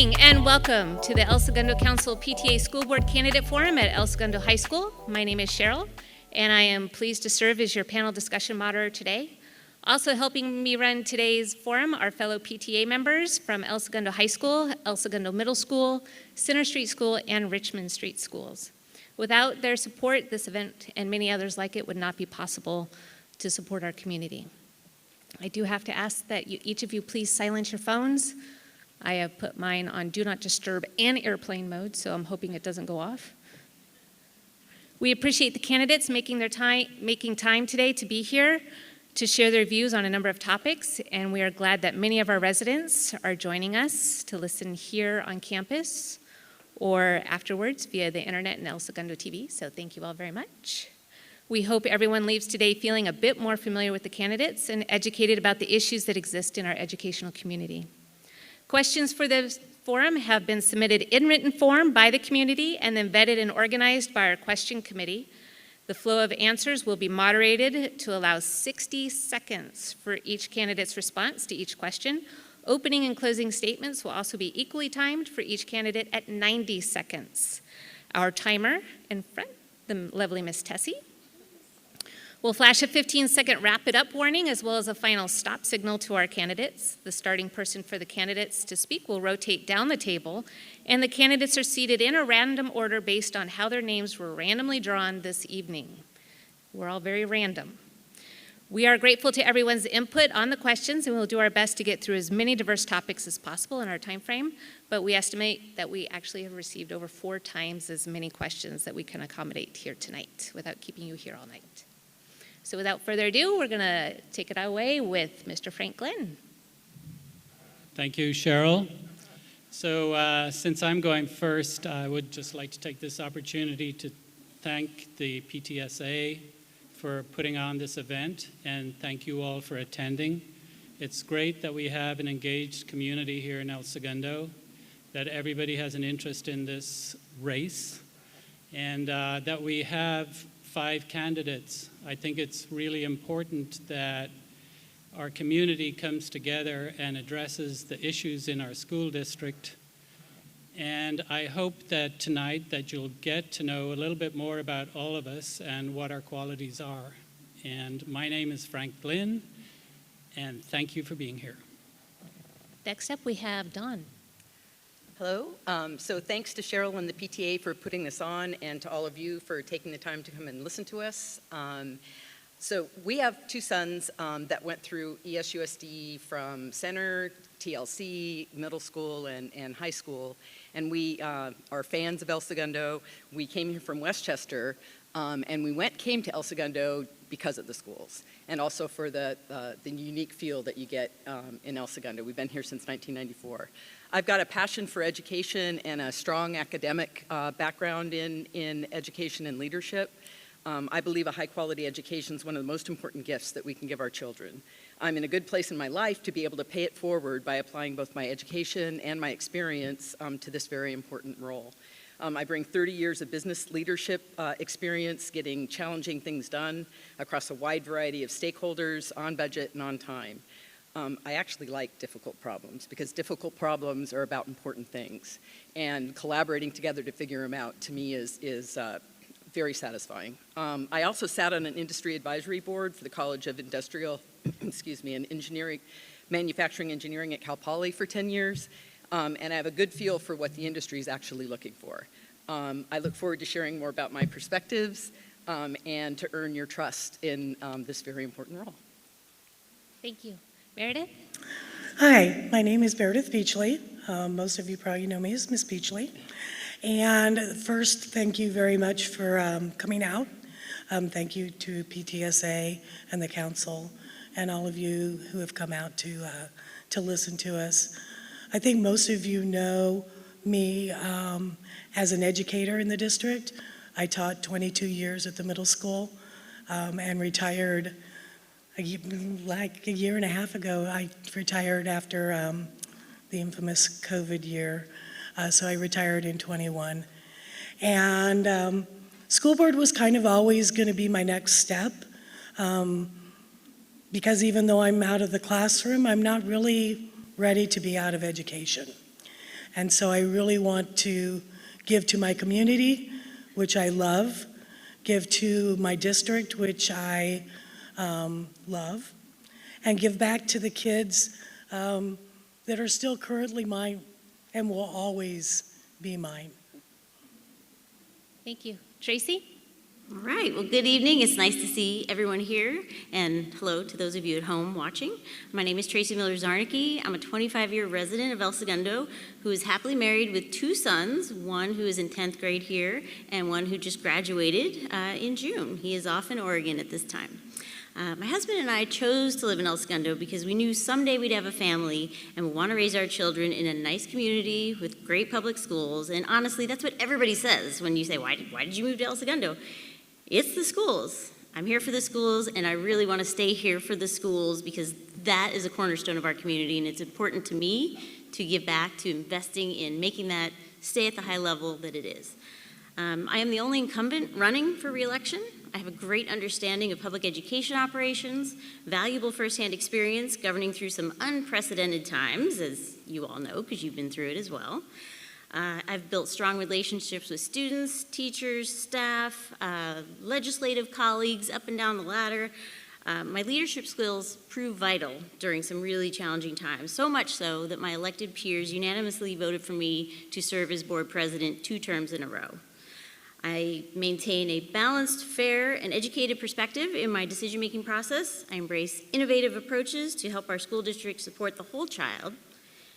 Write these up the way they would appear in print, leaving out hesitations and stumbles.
morning and welcome to the El Segundo Council PTA School Board Candidate Forum at El Segundo High School. My name is Cheryl and I am pleased to serve as your panel discussion moderator today. Also helping me run today's forum are fellow PTA members from El Segundo High School, El Segundo Middle School, Center Street School, and Richmond Street Schools. Without their support, this event and many others like it would not be possible to support our community. I do have to ask that each of you please silence your phones. I have put mine on Do Not Disturb and airplane mode, so I'm hoping it doesn't go off. We appreciate the candidates making time today to be here to share their views on a number of topics, and we are glad that many of our residents are joining us to listen here on campus or afterwards via the internet and El Segundo TV, so thank you all very much. We hope everyone leaves today feeling a bit more familiar with the candidates and educated about the issues that exist in our educational community. Questions for the forum have been submitted in written form by the community and then vetted and organized by our question committee. The flow of answers will be moderated to allow 60 seconds for each candidate's response to each question. Opening and closing statements will also be equally timed for each candidate at 90 seconds. Our timer in front, the lovely Miss Tessie, will flash a 15-second wrap it up warning as well as a final stop signal to our candidates. The starting person for the candidates to speak will rotate down the table, and the candidates are seated in a random order based on how their names were randomly drawn this evening. We're all very random. We are grateful to everyone's input on the questions, and we'll do our best to get through as many diverse topics as possible in our time frame, but we estimate that we actually have received over 4 times as many questions that we can accommodate here tonight without keeping you here all night. So without further ado, we're going to take it away with Mr. Frank Glynn. Thank you, Cheryl. So since I'm going first, I would just like to take this opportunity to thank the PTSA for putting on this event, and thank you all for attending. It's great that we have an engaged community here in El Segundo, that everybody has an interest in this race, and that we have 5 candidates. I think it's really important that our community comes together and addresses the issues in our school district. And I hope that tonight that you'll get to know a little bit more about all of us and what our qualities are. And my name is Frank Glynn, and thank you for being here. Next up, we have Dawn. Hello. So thanks to Cheryl and the PTA for putting this on, and to all of you for taking the time to come and listen to us. So we have 2 sons that went through ESUSD from center, TLC, middle school, and high school. And we are fans of El Segundo. We came here from Westchester, and we came to El Segundo because of the schools, and also for the unique feel that you get in El Segundo. We've been here since 1994. I've got a passion for education and a strong academic background in education and leadership. I believe a high-quality education is one of the most important gifts that we can give our children. I'm in a good place in my life to be able to pay it forward by applying both my education and my experience to this very important role. I bring 30 years of business leadership experience getting challenging things done across a wide variety of stakeholders, on budget and on time. I actually like difficult problems because difficult problems are about important things, and collaborating together to figure them out to me is very satisfying. I also sat on an industry advisory board for the College of Industrial, and Engineering, Manufacturing Engineering at Cal Poly for 10 years, and I have a good feel for what the industry is actually looking for. I look forward to sharing more about my perspectives and to earn your trust in this very important role. Thank you. Meredith? Hi, my name is Meredith Beachley. Most of you probably know me as Miss Beachley. And first, thank you very much for coming out. Thank you to PTSA and the council and all of you who have come out to listen to us. I think most of you know me as an educator in the district. I taught 22 years at the middle school and retired like a year and a half ago. I retired after the infamous COVID year. So I retired in 21. And school board was kind of always going to be my next step because even though I'm out of the classroom, I'm not really ready to be out of education. And so I really want to give to my community, which I love, give to my district, which I love, and give back to the kids that are still currently mine and will always be mine. Thank you. Tracey? All right, well, good evening. It's nice to see everyone here, and hello to those of you at home watching. My name is Tracey Miller-Zarneke. I'm a 25-year resident of El Segundo who is happily married with 2 sons, one who is in 10th grade here and one who just graduated in June. He is off in Oregon at this time. My husband and I chose to live in El Segundo because we knew someday we'd have a family and we want to raise our children in a nice community with great public schools. And honestly, that's what everybody says when you say, why did you move to El Segundo? It's the schools. I'm here for the schools, and I really want to stay here for the schools because that is a cornerstone of our community, and it's important to me to give back to investing in making that stay at the high level that it is. I am the only incumbent running for re-election. I have a great understanding of public education operations, valuable firsthand experience governing through some unprecedented times, as you all know, because you've been through it as well. I've built strong relationships with students, teachers, staff, legislative colleagues up and down the ladder. My leadership skills proved vital during some really challenging times, so much so that my elected peers unanimously voted for me to serve as board president 2 terms in a row. I maintain a balanced, fair, and educated perspective in my decision-making process. I embrace innovative approaches to help our school district support the whole child.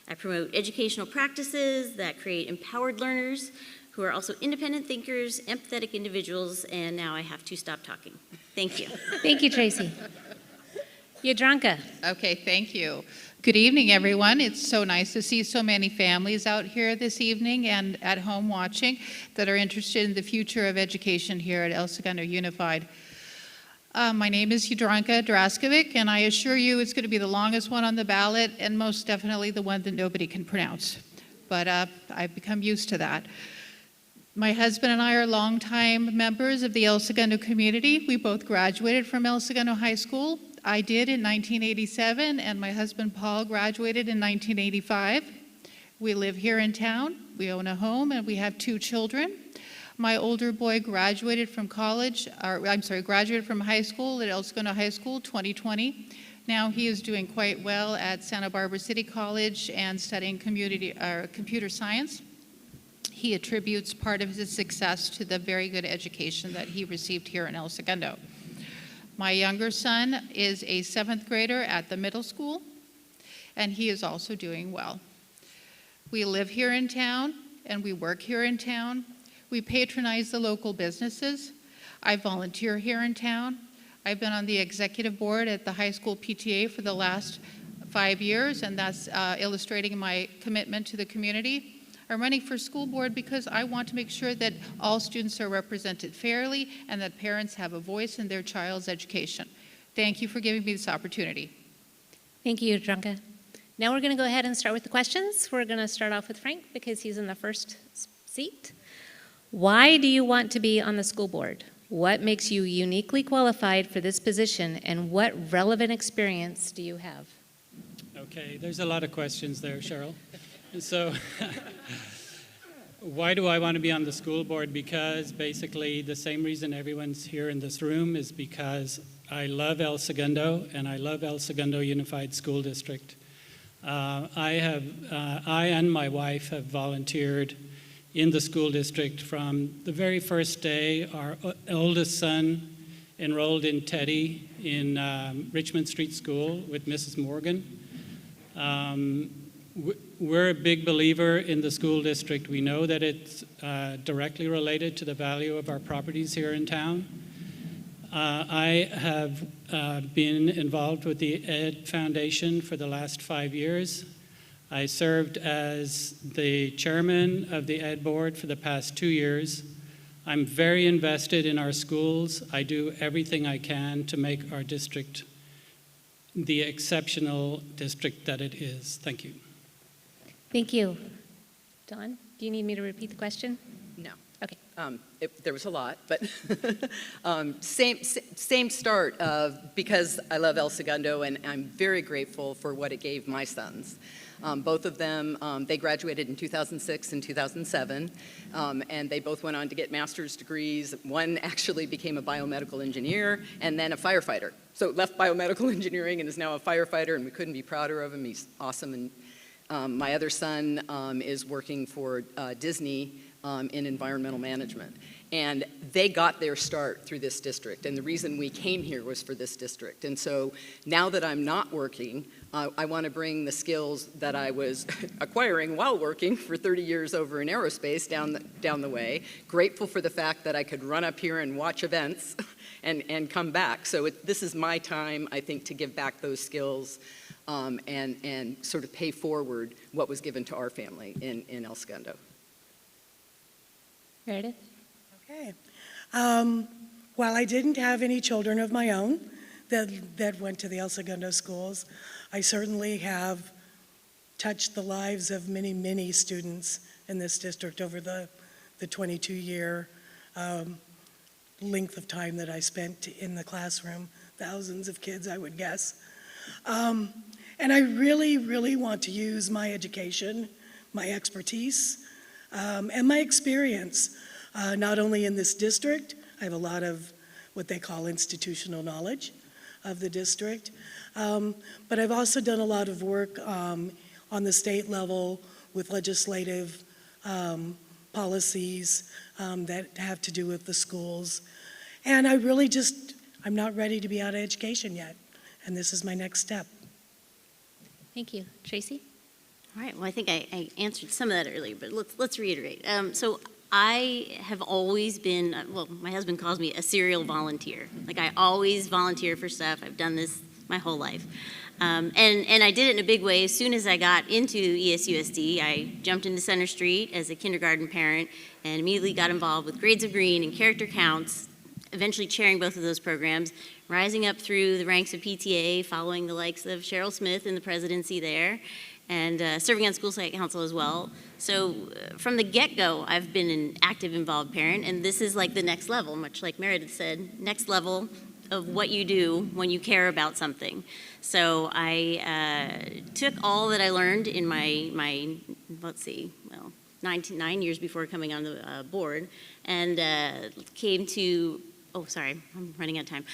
I promote educational practices that create empowered learners who are also independent thinkers, empathetic individuals, and now I have to stop talking. Thank you. Thank you, Tracey. Yadranka? Okay, thank you. Good evening, everyone. It's so nice to see so many families out here this evening and at home watching that are interested in the future of education here at El Segundo Unified. My name is Yadranka Draskovic, and I assure you it's going to be the longest one on the ballot and most definitely the one that nobody can pronounce. But I've become used to that. My husband and I are longtime members of the El Segundo community. We both graduated from El Segundo High School. I did in 1987, and my husband Paul graduated in 1985. We live here in town. We own a home, and we have 2 children. My older boy graduated from graduated from high school at El Segundo High School 2020. Now he is doing quite well at Santa Barbara City College and studying computer science. He attributes part of his success to the very good education that he received here in El Segundo. My younger son is a 7th grader at the middle school, and he is also doing well. We live here in town, and we work here in town. We patronize the local businesses. I volunteer here in town. I've been on the executive board at the high school PTA for the last 5 years, and that's illustrating my commitment to the community. I'm running for school board because I want to make sure that all students are represented fairly and that parents have a voice in their child's education. Thank you for giving me this opportunity. Thank you, Yadranka. Now we're going to go ahead and start with the questions. We're going to start off with Frank because he's in the first seat. Why do you want to be on the school board? What makes you uniquely qualified for this position, and what relevant experience do you have? Okay, there's a lot of questions there, Cheryl. So, why do I want to be on the school board? Because basically the same reason everyone's here in this room is because I love El Segundo and I love El Segundo Unified School District. I and my wife have volunteered in the school district from the very first day. Our oldest son enrolled in Teddy in Richmond Street School with Mrs. Morgan. We're a big believer in the school district. We know that it's directly related to the value of our properties here in town. I have been involved with the Ed Foundation for the last 5 years. I served as the chairman of the Ed Board for the past 2 years. I'm very invested in our schools. I do everything I can to make our district the exceptional district that it is. Thank you. Thank you. Dawn, do you need me to repeat the question? No. Okay. There was a lot, but same start because I love El Segundo and I'm very grateful for what it gave my sons. Both of them, they graduated in 2006 and 2007, and they both went on to get master's degrees. One actually became a biomedical engineer and then a firefighter. So left biomedical engineering and is now a firefighter, and we couldn't be prouder of him. He's awesome. And my other son is working for Disney in environmental management. And they got their start through this district, and the reason we came here was for this district. And so now that I'm not working, I want to bring the skills that I was acquiring while working for 30 years over in aerospace down the way. Grateful for the fact that I could run up here and watch events and come back. So this is my time, I think, to give back those skills and sort of pay forward what was given to our family in El Segundo. Meredith? Okay. While I didn't have any children of my own that went to the El Segundo schools, I certainly have touched the lives of many, many students in this district over the 22-year length of time that I spent in the classroom, thousands of kids, I would guess. And I really, really want to use my education, my expertise, and my experience, not only in this district. I have a lot of what they call institutional knowledge of the district, but I've also done a lot of work on the state level with legislative policies that have to do with the schools. And I'm not ready to be out of education yet, and this is my next step. Thank you. Tracey? All right, well, I think I answered some of that earlier, but let's reiterate. So I have always been, well, my husband calls me a serial volunteer. Like, I always volunteer for stuff. I've done this my whole life. And I did it in a big way. As soon as I got into ESUSD, I jumped into Center Street as a kindergarten parent and immediately got involved with Grades of Green and Character Counts, eventually chairing both of those programs, rising up through the ranks of PTA, following the likes of Cheryl Smith in the presidency there, and serving on school site council as well. So from the get-go, I've been an active, involved parent, and this is like the next level, much like Meredith said, next level of what you do when you care about something. So I took all that I learned in my 9 years before coming on the board, and came to, sorry, I'm running out of time.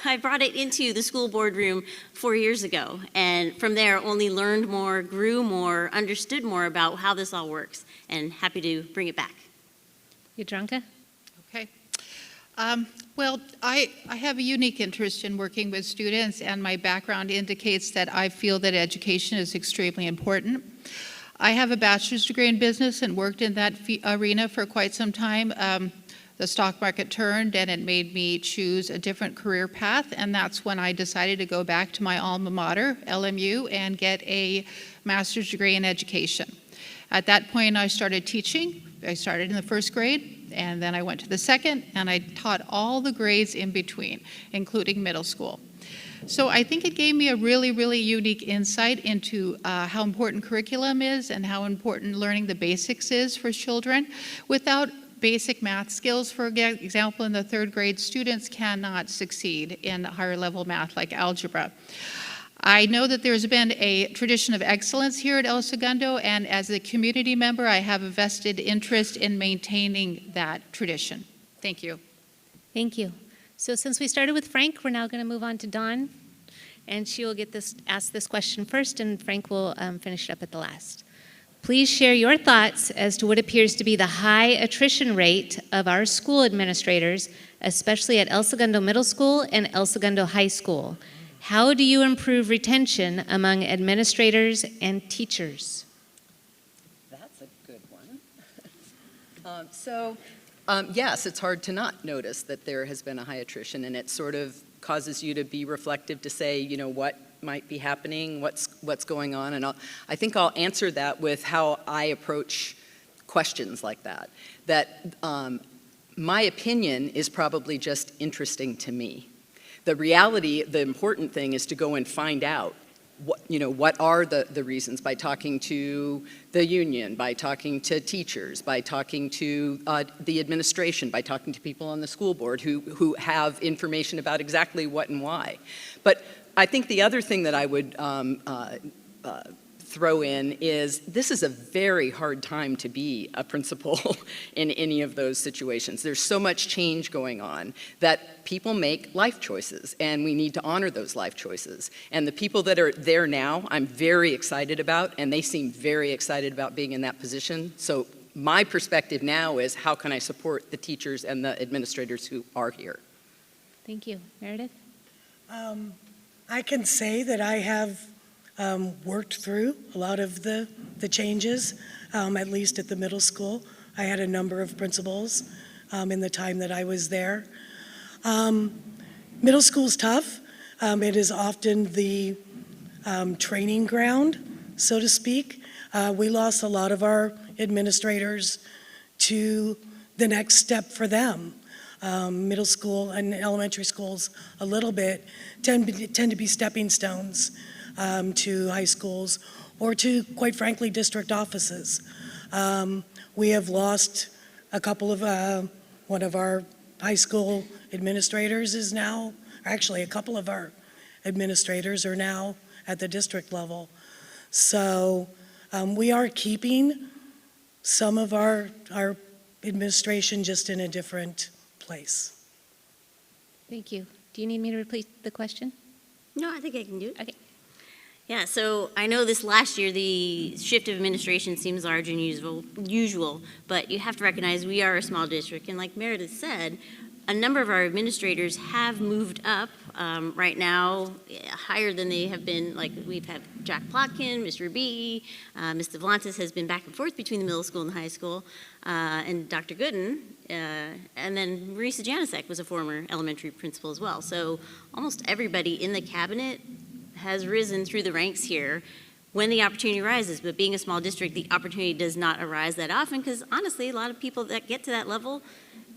I brought it into the school boardroom 4 years ago, and from there only learned more, grew more, understood more about how this all works, and happy to bring it back. Yadranka? Okay. Well, I have a unique interest in working with students, and my background indicates that I feel that education is extremely important. I have a bachelor's degree in business and worked in that arena for quite some time. The stock market turned and it made me choose a different career path, and that's when I decided to go back to my alma mater, LMU, and get a master's degree in education. At that point, I started teaching. I started in the first grade, and then I went to the second, and I taught all the grades in between, including middle school. So I think it gave me a really, really unique insight into how important curriculum is and how important learning the basics is for children. Without basic math skills, for example, in the third grade, students cannot succeed in higher level math like algebra. I know that there's been a tradition of excellence here at El Segundo, and as a community member, I have a vested interest in maintaining that tradition. Thank you. Thank you. So since we started with Frank, we're now going to move on to Dawn, and she will ask this question first, and Frank will finish it up at the last. Please share your thoughts as to what appears to be the high attrition rate of our school administrators, especially at El Segundo Middle School and El Segundo High School. How do you improve retention among administrators and teachers? That's a good one. Yes, it's hard to not notice that there has been a high attrition, and it sort of causes you to be reflective to say, you know, what might be happening, what's going on, and I think I'll answer that with how I approach questions like that. That my opinion is probably just interesting to me. The reality, the important thing is to go and find out what are the reasons, by talking to the union, by talking to teachers, by talking to the administration, by talking to people on the school board who have information about exactly what and why. But I think the other thing that I would throw in is this is a very hard time to be a principal in any of those situations. There's so much change going on that people make life choices, and we need to honor those life choices. And the people that are there now, I'm very excited about, and they seem very excited about being in that position. So my perspective now is how can I support the teachers and the administrators who are here? Thank you. Meredith? I can say that I have worked through a lot of the changes, at least at the middle school. I had a number of principals in the time that I was there. Middle school's tough. It is often the training ground, so to speak. We lost a lot of our administrators to the next step for them. Middle school and elementary schools a little bit tend to be stepping stones to high schools or to, quite frankly, district offices. We have lost a couple of, one of our high school administrators is now, actually a couple of our administrators are now at the district level. So we are keeping some of our administration just in a different place. Thank you. Do you need me to repeat the question? No, I think I can do it. Okay. Yeah, so I know this last year, the shift of administration seems larger than usual, but you have to recognize we are a small district, and like Meredith said, a number of our administrators have moved up right now, higher than they have been. Like we've had Jack Plotkin, Mr. B, Ms. Devlantis has been back and forth between the middle school and the high school, and Dr. Gooden, and then Marisa Janicek was a former elementary principal as well. So almost everybody in the cabinet has risen through the ranks here when the opportunity arises. But being a small district, the opportunity does not arise that often because honestly, a lot of people that get to that level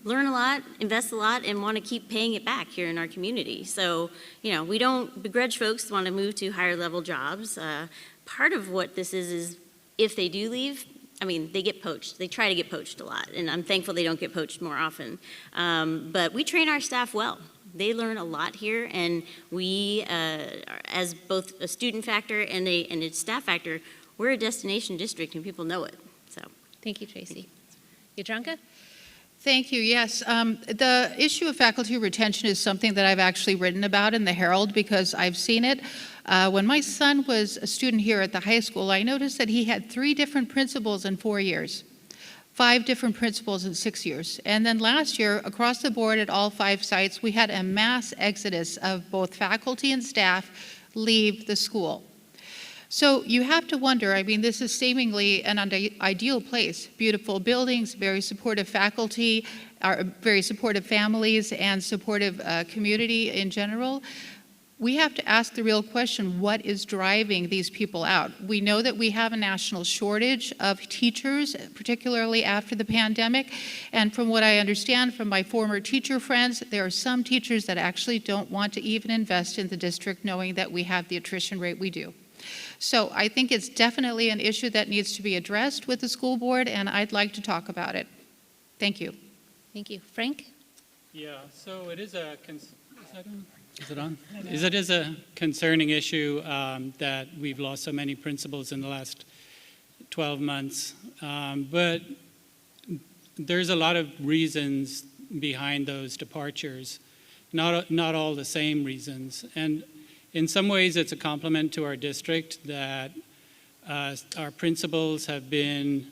learn a lot, invest a lot, and want to keep paying it back here in our community. So, you know, we don't begrudge folks who want to move to higher level jobs. Part of what this is if they do leave, I mean, they get poached. They try to get poached a lot, and I'm thankful they don't get poached more often. But we train our staff well. They learn a lot here, and we, as both a student factor and a staff factor, we're a destination district, and people know it. So, Thank you, Tracy. Yadranka? Thank you. Yes, the issue of faculty retention is something that I've actually written about in the Herald because I've seen it. When my son was a student here at the high school, I noticed that he had 3 different principals in 4 years, 5 different principals in 6 years. And then last year, across the board at all 5 sites, we had a mass exodus of both faculty and staff leave the school. So you have to wonder, I mean, this is seemingly an ideal place. Beautiful buildings, very supportive faculty, very supportive families, and supportive community in general. We have to ask the real question, what is driving these people out? We know that we have a national shortage of teachers, particularly after the pandemic. And from what I understand from my former teacher friends, there are some teachers that actually don't want to even invest in the district knowing that we have the attrition rate we do. So I think it's definitely an issue that needs to be addressed with the school board, and I'd like to talk about it. Thank you. Thank you. Frank? Yeah, so it is a, is it on? It is a concerning issue that we've lost so many principals in the last 12 months. But there's a lot of reasons behind those departures, not all the same reasons. And in some ways, it's a compliment to our district that our principals have been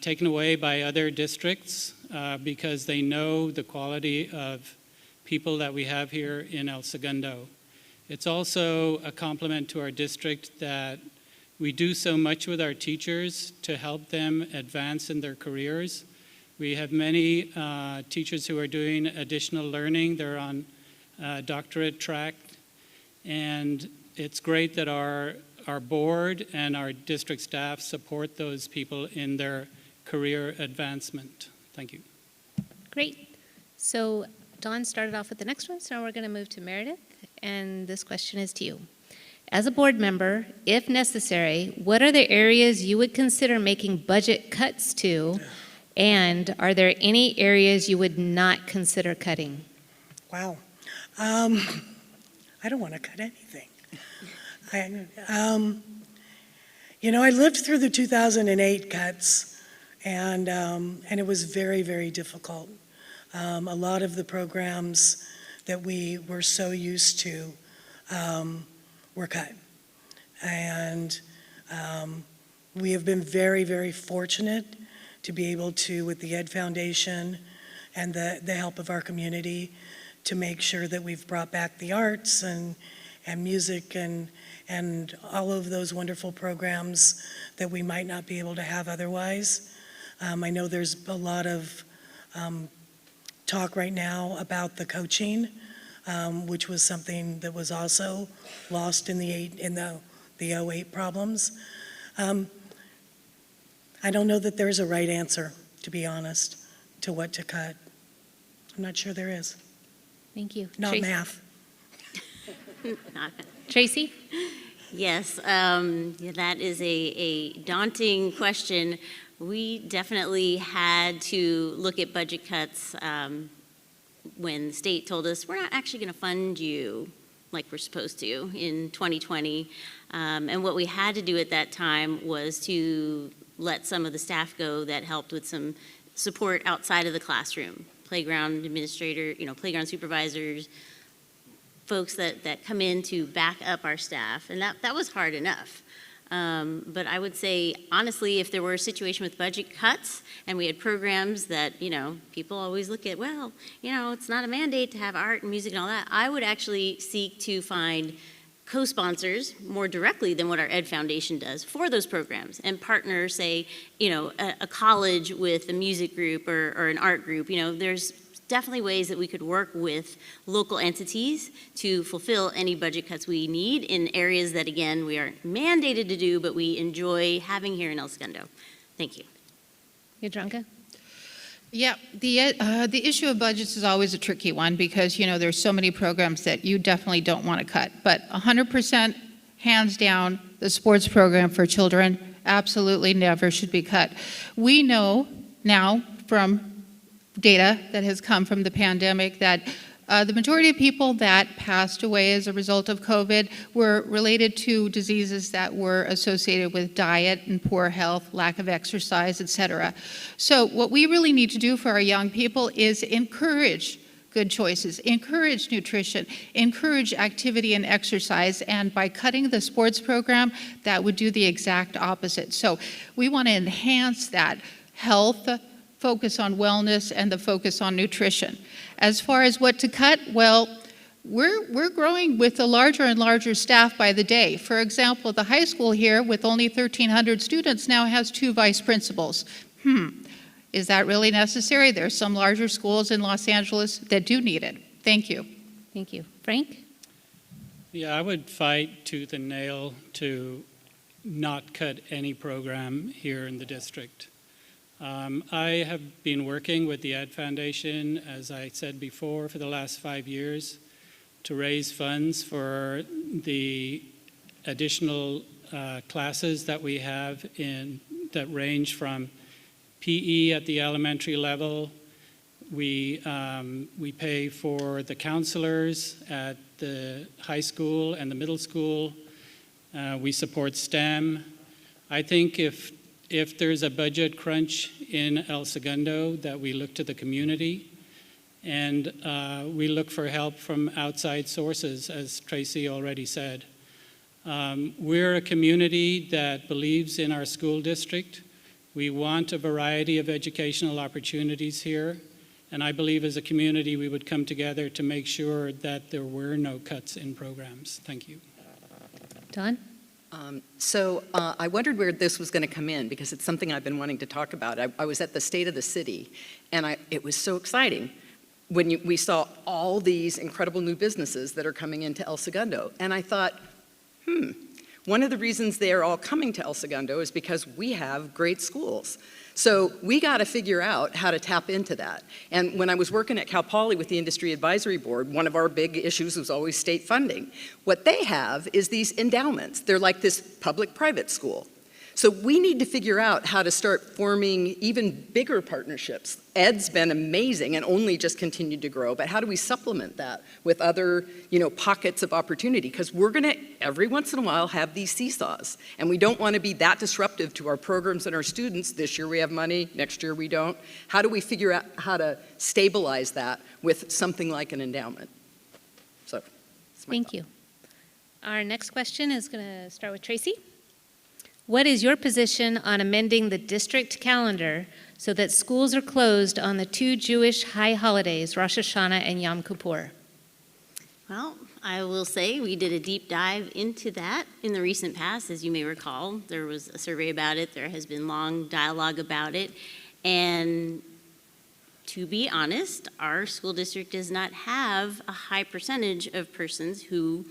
taken away by other districts because they know the quality of people that we have here in El Segundo. It's also a compliment to our district that we do so much with our teachers to help them advance in their careers. We have many teachers who are doing additional learning. They're on doctorate track. And it's great that our board and our district staff support those people in their career advancement. Thank you. Great. So Dawn started off with the next one, so now we're going to move to Meredith, and this question is to you. As a board member, if necessary, what are the areas you would consider making budget cuts to, and are there any areas you would not consider cutting? Wow. I don't want to cut anything. You know, I lived through the 2008 cuts, and it was very, very difficult. A lot of the programs that we were so used to were cut. And we have been very, very fortunate to be able to, with the Ed Foundation and the help of our community, to make sure that we've brought back the arts and music and all of those wonderful programs that we might not be able to have otherwise. I know there's a lot of talk right now about the coaching, which was something that was also lost in the 08 problems. I don't know that there's a right answer, to be honest, to what to cut. I'm not sure there is. Thank you. Not Tracey? math. Not- Tracy? Yes, yeah, that is a daunting question. We definitely had to look at budget cuts when the state told us, we're not actually going to fund you like we're supposed to in 2020. And what we had to do at that time was to let some of the staff go that helped with some support outside of the classroom. Playground administrator, playground supervisors, folks that come in to back up our staff. And that was hard enough. But I would say, honestly, if there were a situation with budget cuts and we had programs that, people always look at, well, it's not a mandate to have art and music and all that, I would actually seek to find co-sponsors more directly than what our Ed Foundation does for those programs and partner, say, a college with a music group or an art group. There's definitely ways that we could work with local entities to fulfill any budget cuts we need in areas that, again, we aren't mandated to do, but we enjoy having here in El Segundo. Thank you. Yadranka? Yeah, the issue of budgets is always a tricky one because, there's so many programs that you definitely don't want to cut. But 100%, hands down, the sports program for children absolutely never should be cut. We know now from data that has come from the pandemic that the majority of people that passed away as a result of COVID were related to diseases that were associated with diet and poor health, lack of exercise, etc. So what we really need to do for our young people is encourage good choices, encourage nutrition, encourage activity and exercise, and by cutting the sports program, that would do the exact opposite. So we want to enhance that health, focus on wellness, and the focus on nutrition. As far as what to cut, well, we're growing with a larger and larger staff by the day. For example, the high school here with only 1,300 students now has 2 vice principals. Is that really necessary? There are some larger schools in Los Angeles that do need it. Thank you. Thank you. Frank? Yeah, I would fight tooth and nail to not cut any program here in the district. I have been working with the Ed Foundation, as I said before, for the last 5 years to raise funds for the additional classes that we have that range from PE at the elementary level. We pay for the counselors at the high school and the middle school. We support STEM. I think if there's a budget crunch in El Segundo, that we look to the community and we look for help from outside sources, as Tracey already said. We're a community that believes in our school district. We want a variety of educational opportunities here, and I believe as a community we would come together to make sure that there were no cuts in programs. Thank you. Don? So I wondered where this was going to come in because it's something I've been wanting to talk about. I was at the State of the City, and it was so exciting when we saw all these incredible new businesses that are coming into El Segundo. And I thought, one of the reasons they are all coming to El Segundo is because we have great schools. So we got to figure out how to tap into that. And when I was working at Cal Poly with the Industry Advisory Board, one of our big issues was always state funding. What they have is these endowments. They're like this public-private school. So we need to figure out how to start forming even bigger partnerships. Ed's been amazing and only just continued to grow, but how do we supplement that with other, pockets of opportunity? Because we're gonna, every once in a while, have these seesaws, and we don't wanna be that disruptive to our programs and our students. This year we have money, next year we don't. How do we figure out how to stabilize that with something like an endowment? So, that's my Thank thought. you. Our next question is going to start with Tracey. What is your position on amending the district calendar so that schools are closed on the 2 Jewish high holidays, Rosh Hashanah and Yom Kippur? Well, I will say we did a deep dive into that in the recent past. As you may recall, there was a survey about it. There has been long dialogue about it. And to be honest, our school district does not have a high percentage of persons who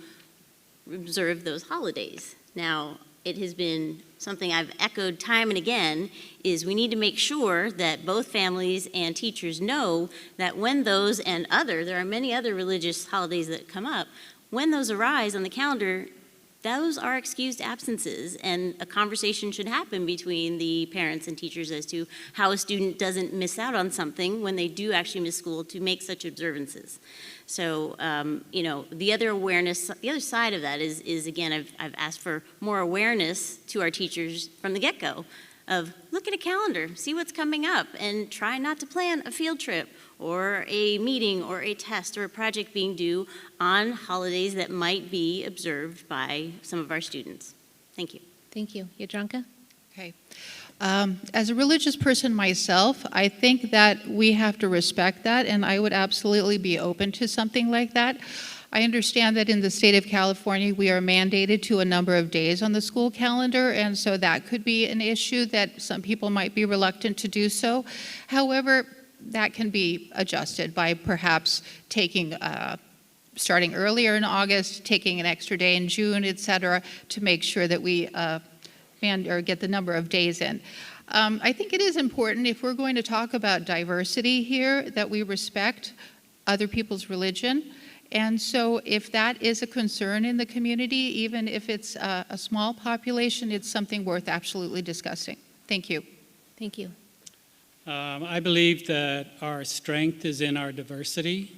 observe those holidays. Now, it has been something I've echoed time and again, is we need to make sure that both families and teachers know that when those and there are many other religious holidays that come up, when those arise on the calendar, those are excused absences, and a conversation should happen between the parents and teachers as to how a student doesn't miss out on something when they do actually miss school to make such observances. So, the other awareness, the other side of that is again, I've asked for more awareness to our teachers from the get-go of look at a calendar, see what's coming up, and try not to plan a field trip or a meeting or a test or a project being due on holidays that might be observed by some of our students. Thank you. Thank you. Yadranka? Okay. As a religious person myself, I think that we have to respect that, and I would absolutely be open to something like that. I understand that in the state of California, we are mandated to a number of days on the school calendar, and so that could be an issue that some people might be reluctant to do so. However, that can be adjusted by perhaps taking starting earlier in August, taking an extra day in June, et cetera, to make sure that we get the number of days in. I think it is important, if we're going to talk about diversity here, that we respect other people's religion. And so if that is a concern in the community, even if it's a small population, it's something worth absolutely discussing. Thank you. Thank you. I believe that our strength is in our diversity,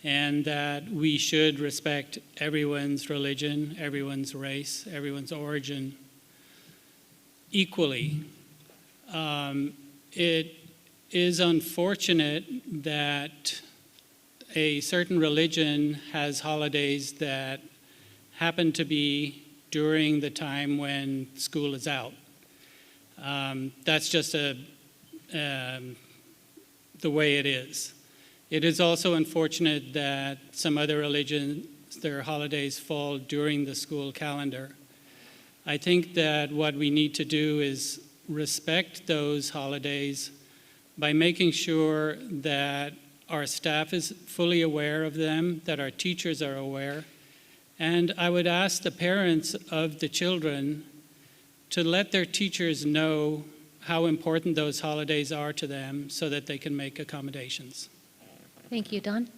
and that we should respect everyone's religion, everyone's race, everyone's origin equally. It is unfortunate that a certain religion has holidays that happen to be during the time when school is out. That's just the way it is. It is also unfortunate that some other religions, their holidays fall during the school calendar. I think that what we need to do is respect those holidays by making sure that our staff is fully aware of them, that our teachers are aware. And I would ask the parents of the children to let their teachers know how important those holidays are to them so that they can make accommodations. Thank you. Dawn?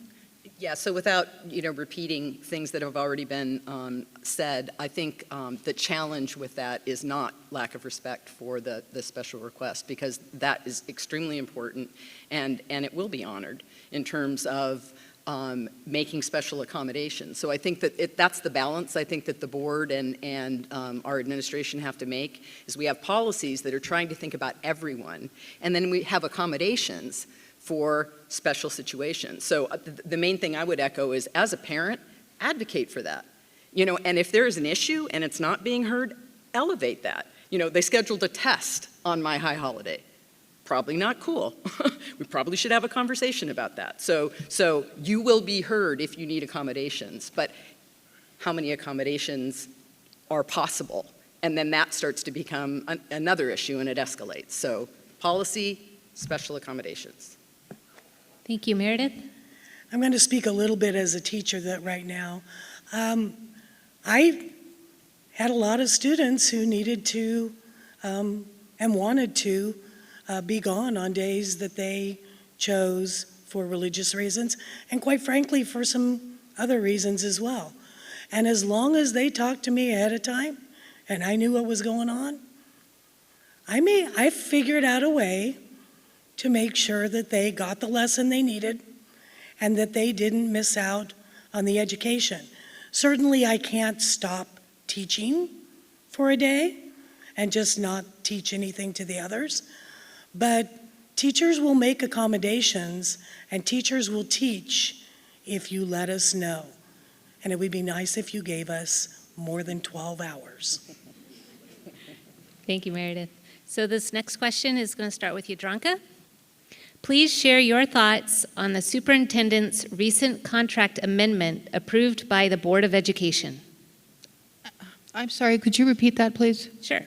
Yeah, so without, repeating things that have already been said, I think the challenge with that is not lack of respect for the special request, because that is extremely important, and it will be honored in terms of making special accommodations. So I think that that's the balance I think that the board and our administration have to make, is we have policies that are trying to think about everyone, and then we have accommodations for special situations. So the main thing I would echo is, as a parent, advocate for that. And if there is an issue and it's not being heard, elevate that. They scheduled a test on my high holiday. Probably not cool. We probably should have a conversation about that. So you will be heard if you need accommodations, but how many accommodations are possible? And then that starts to become another issue, and it escalates. So policy, special accommodations. Thank you. Meredith? I'm going to speak a little bit as a teacher that right now. I had a lot of students who needed to and wanted to be gone on days that they chose for religious reasons, and quite frankly for some other reasons as well. And as long as they talked to me ahead of time and I knew what was going on, I figured out a way to make sure that they got the lesson they needed and that they didn't miss out on the education. Certainly, I can't stop teaching for a day and just not teach anything to the others, but teachers will make accommodations and teachers will teach if you let us know. And it would be nice if you gave us more than 12 hours. Thank you, Meredith. So this next question is going to start with Yadranka. Please share your thoughts on the superintendent's recent contract amendment approved by the Board of Education. I'm sorry, could you repeat that, please? Sure.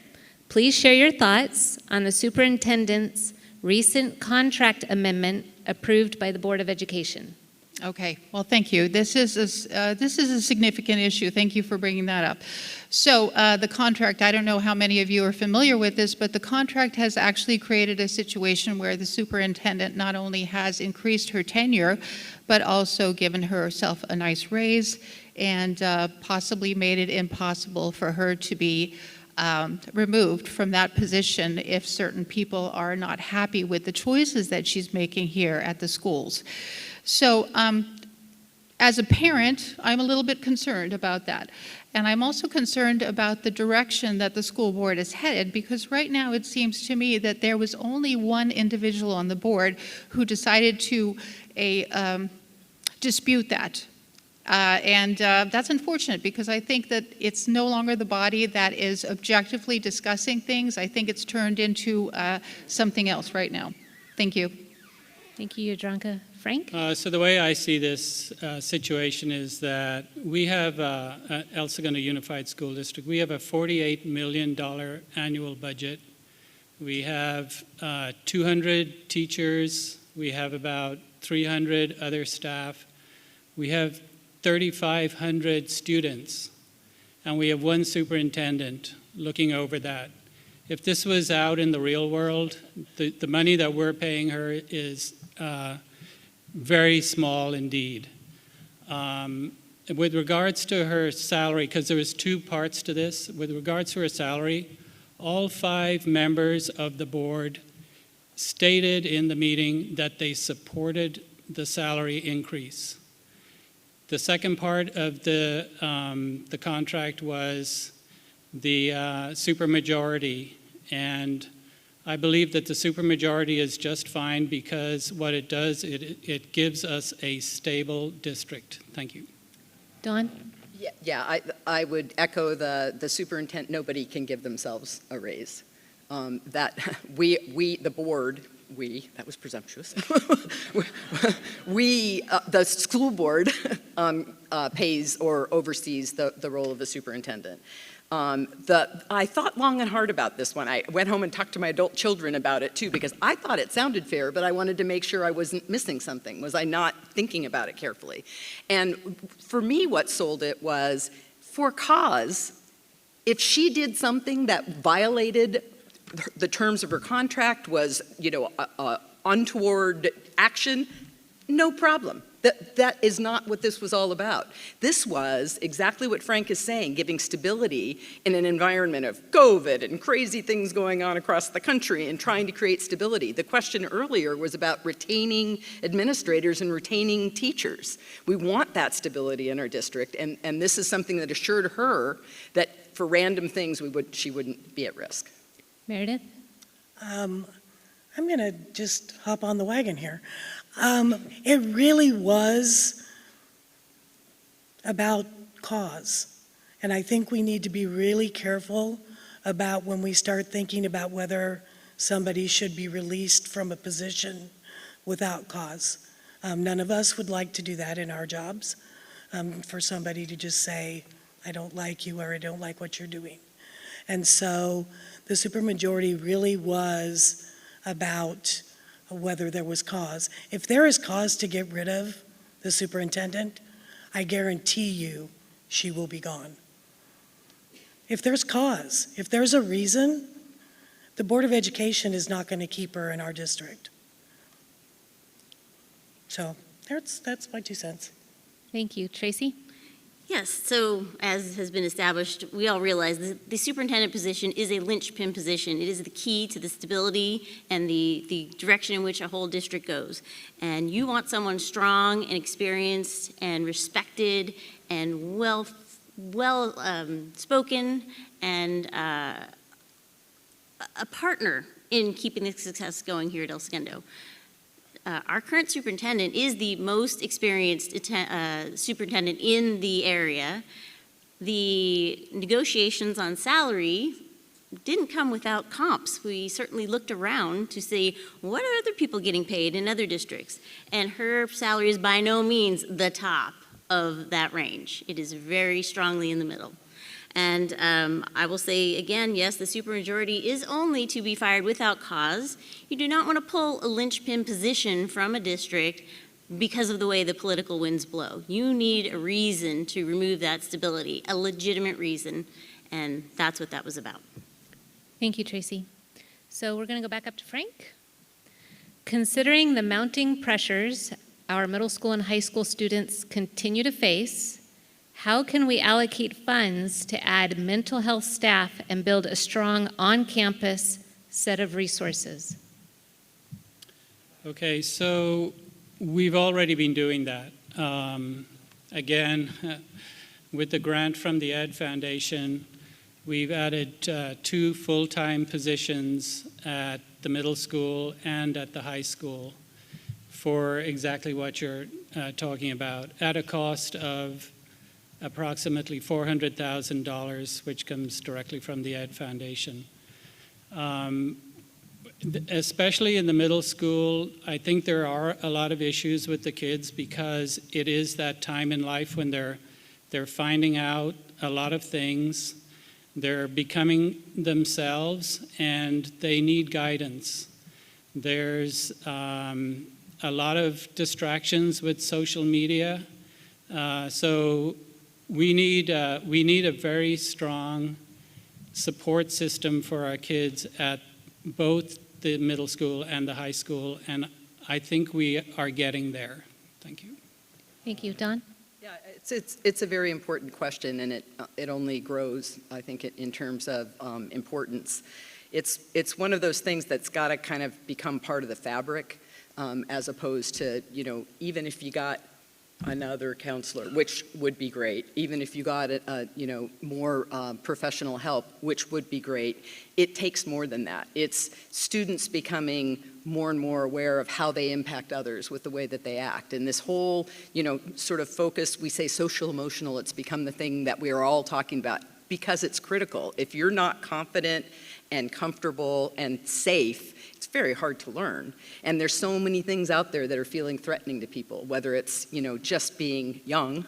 Please share your thoughts on the superintendent's recent contract amendment approved by the Board of Education. Okay, well, thank you. This is a significant issue. Thank you for bringing that up. So the contract, I don't know how many of you are familiar with this, but the contract has actually created a situation where the superintendent not only has increased her tenure, but also given herself a nice raise and possibly made it impossible for her to be removed from that position if certain people are not happy with the choices that she's making here at the schools. So as a parent, I'm a little bit concerned about that. And I'm also concerned about the direction that the school board is headed, because right now it seems to me that there was only one individual on the board who decided to dispute that. And that's unfortunate, because I think that it's no longer the body that is objectively discussing things. I think it's turned into something else right now. Thank you. Thank you, Yadranka. Frank? So the way I see this situation is that we have El Segundo Unified School District. We have a $48 million annual budget. We have 200 teachers. We have about 300 other staff. We have 3,500 students, and we have one superintendent looking over that. If this was out in the real world, the money that we're paying her is very small indeed. With regards to her salary, because there was two parts to this, with regards to her salary, all 5 members of the board stated in the meeting that they supported the salary increase. The second part of the contract was the supermajority, and I believe that the supermajority is just fine, because what it does, it gives us a stable district. Thank you. Dawn? Yeah, I would echo the superintendent. Nobody can give themselves a raise. That the board, that was presumptuous. The school board pays or oversees the role of the superintendent. I thought long and hard about this one. I went home and talked to my adult children about it too, because I thought it sounded fair, but I wanted to make sure I wasn't missing something. Was I not thinking about it carefully? And for me, what sold it was, for cause, if she did something that violated the terms of her contract, was, untoward action, no problem. That is not what this was all about. This was exactly what Frank is saying, giving stability in an environment of COVID and crazy things going on across the country and trying to create stability. The question earlier was about retaining administrators and retaining teachers. We want that stability in our district, and this is something that assured her that for random things she wouldn't be at risk. Meredith? I'm going to just hop on the wagon here. It really was about cause. And I think we need to be really careful about when we start thinking about whether somebody should be released from a position without cause. None of us would like to do that in our jobs, for somebody to just say, I don't like you, or I don't like what you're doing. And so the supermajority really was about whether there was cause. If there is cause to get rid of the superintendent, I guarantee you she will be gone. If there's cause, if there's a reason, the Board of Education is not going to keep her in our district. So that's my 2 cents. Thank you. Tracey? Yes, so as has been established, we all realize that the superintendent position is a linchpin position. It is the key to the stability and the direction in which a whole district goes. And you want someone strong and experienced and respected and well spoken and a partner in keeping the success going here at El Segundo. Our current superintendent is the most experienced superintendent in the area. The negotiations on salary didn't come without comps. We certainly looked around to see what are other people getting paid in other districts. And her salary is by no means the top of that range. It is very strongly in the middle. And I will say again, yes, the supermajority is only to be fired without cause. You do not want to pull a linchpin position from a district because of the way the political winds blow. You need a reason to remove that stability, a legitimate reason, and that's what that was about. Thank you, Tracey. So we're going to go back up to Frank. Considering the mounting pressures our middle school and high school students continue to face, how can we allocate funds to add mental health staff and build a strong on-campus set of resources? Okay, so we've already been doing that. Again, with the grant from the Ed Foundation, we've added 2 full-time positions at the middle school and at the high school for exactly what you're talking about, at a cost of approximately $400,000, which comes directly from the Ed Foundation. Especially in the middle school, I think there are a lot of issues with the kids because it is that time in life when they're finding out a lot of things, they're becoming themselves, and they need guidance. There's a lot of distractions with social media, so we need a very strong support system for our kids at both the middle school and the high school, and I think we are getting there. Thank you. Thank you. Don? Yeah, it's a very important question, and it only grows, I think, in terms of importance. It's one of those things that's got to kind of become part of the fabric, as opposed to, even if you got another counselor, which would be great, even if you got more professional help, which would be great, it takes more than that. It's students becoming more and more aware of how they impact others with the way that they act. And this whole, sort of focus, we say social emotional, it's become the thing that we are all talking about because it's critical. If you're not confident and comfortable and safe, it's very hard to learn. And there's so many things out there that are feeling threatening to people, whether it's, just being young.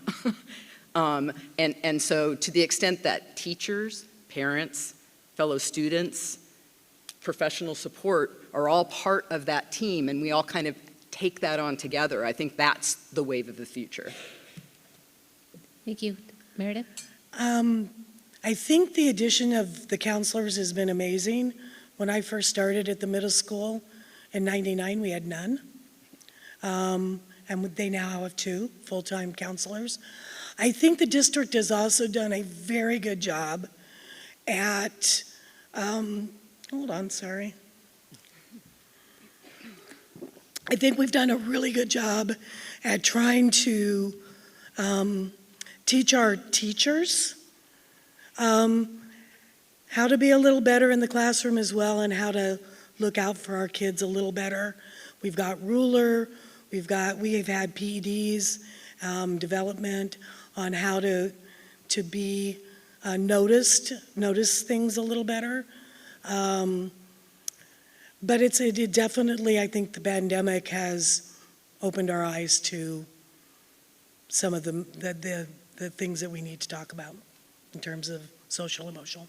And so to the extent that teachers, parents, fellow students, professional support are all part of that team, and we all kind of take that on together, I think that's the wave of the future. Thank you. Meredith? I think the addition of the counselors has been amazing. When I first started at the middle school in '99, we had none. And they now have 2 full-time counselors. I think the district has also done a very good job at, hold on, sorry. I think we've done a really good job at trying to teach our teachers how to be a little better in the classroom as well, and how to look out for our kids a little better. We've got ruler, we've had PEDs, development on how to be notice things a little better. But it definitely, I think the pandemic has opened our eyes to some of the things that we need to talk about in terms of social emotional.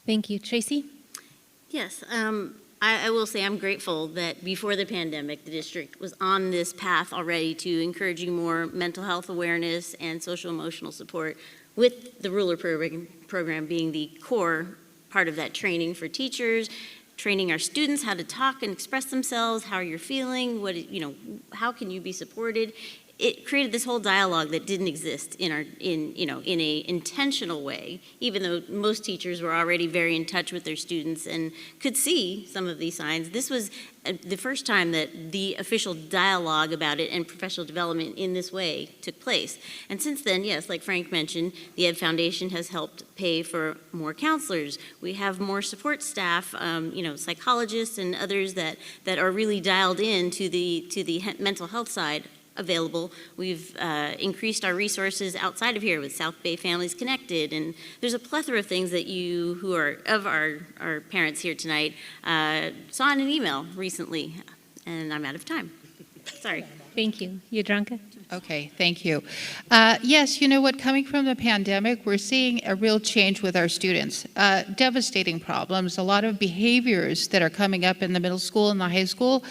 Thank you. Tracey? Yes, I will say I'm grateful that before the pandemic, the district was on this path already to encouraging more mental health awareness and social emotional support, with the ruler program being the core part of that training for teachers, training our students how to talk and express themselves, how you're feeling, how can you be supported. it created this whole dialogue that didn't exist in a intentional way, even though most teachers were already very in touch with their students and could see some of these signs. This was the first time that the official dialogue about it and professional development in this way took place. And since then, yes, like Frank mentioned, the Ed Foundation has helped pay for more counselors. We have more support staff, psychologists and others that are really dialed in to the mental health side available. We've increased our resources outside of here with South Bay Families Connected, and there's a plethora of things that you who are of our parents here tonight saw in an email recently, and I'm out of time. Sorry. Thank you. Yadranka? Okay, thank you. Yes, you know what, coming from the pandemic, we're seeing a real change with our students. Devastating problems, a lot of behaviors that are coming up in the middle school and the high school.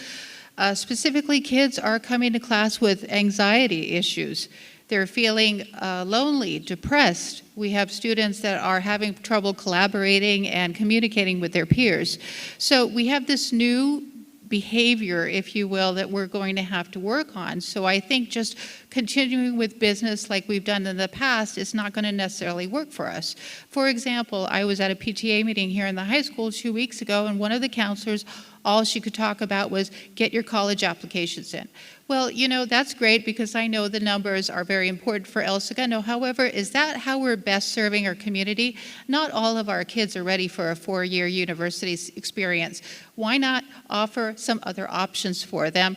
Specifically, kids are coming to class with anxiety issues. They're feeling lonely, depressed. We have students that are having trouble collaborating and communicating with their peers. So we have this new behavior, if you will, that we're going to have to work on. So I think just continuing with business like we've done in the past is not going to necessarily work for us. For example, I was at a PTA meeting here in the high school 2 weeks ago, and one of the counselors, all she could talk about was get your college applications in. Well, that's great because I know the numbers are very important for El Segundo. However, is that how we're best serving our community? Not all of our kids are ready for a 4-year university experience. Why not offer some other options for them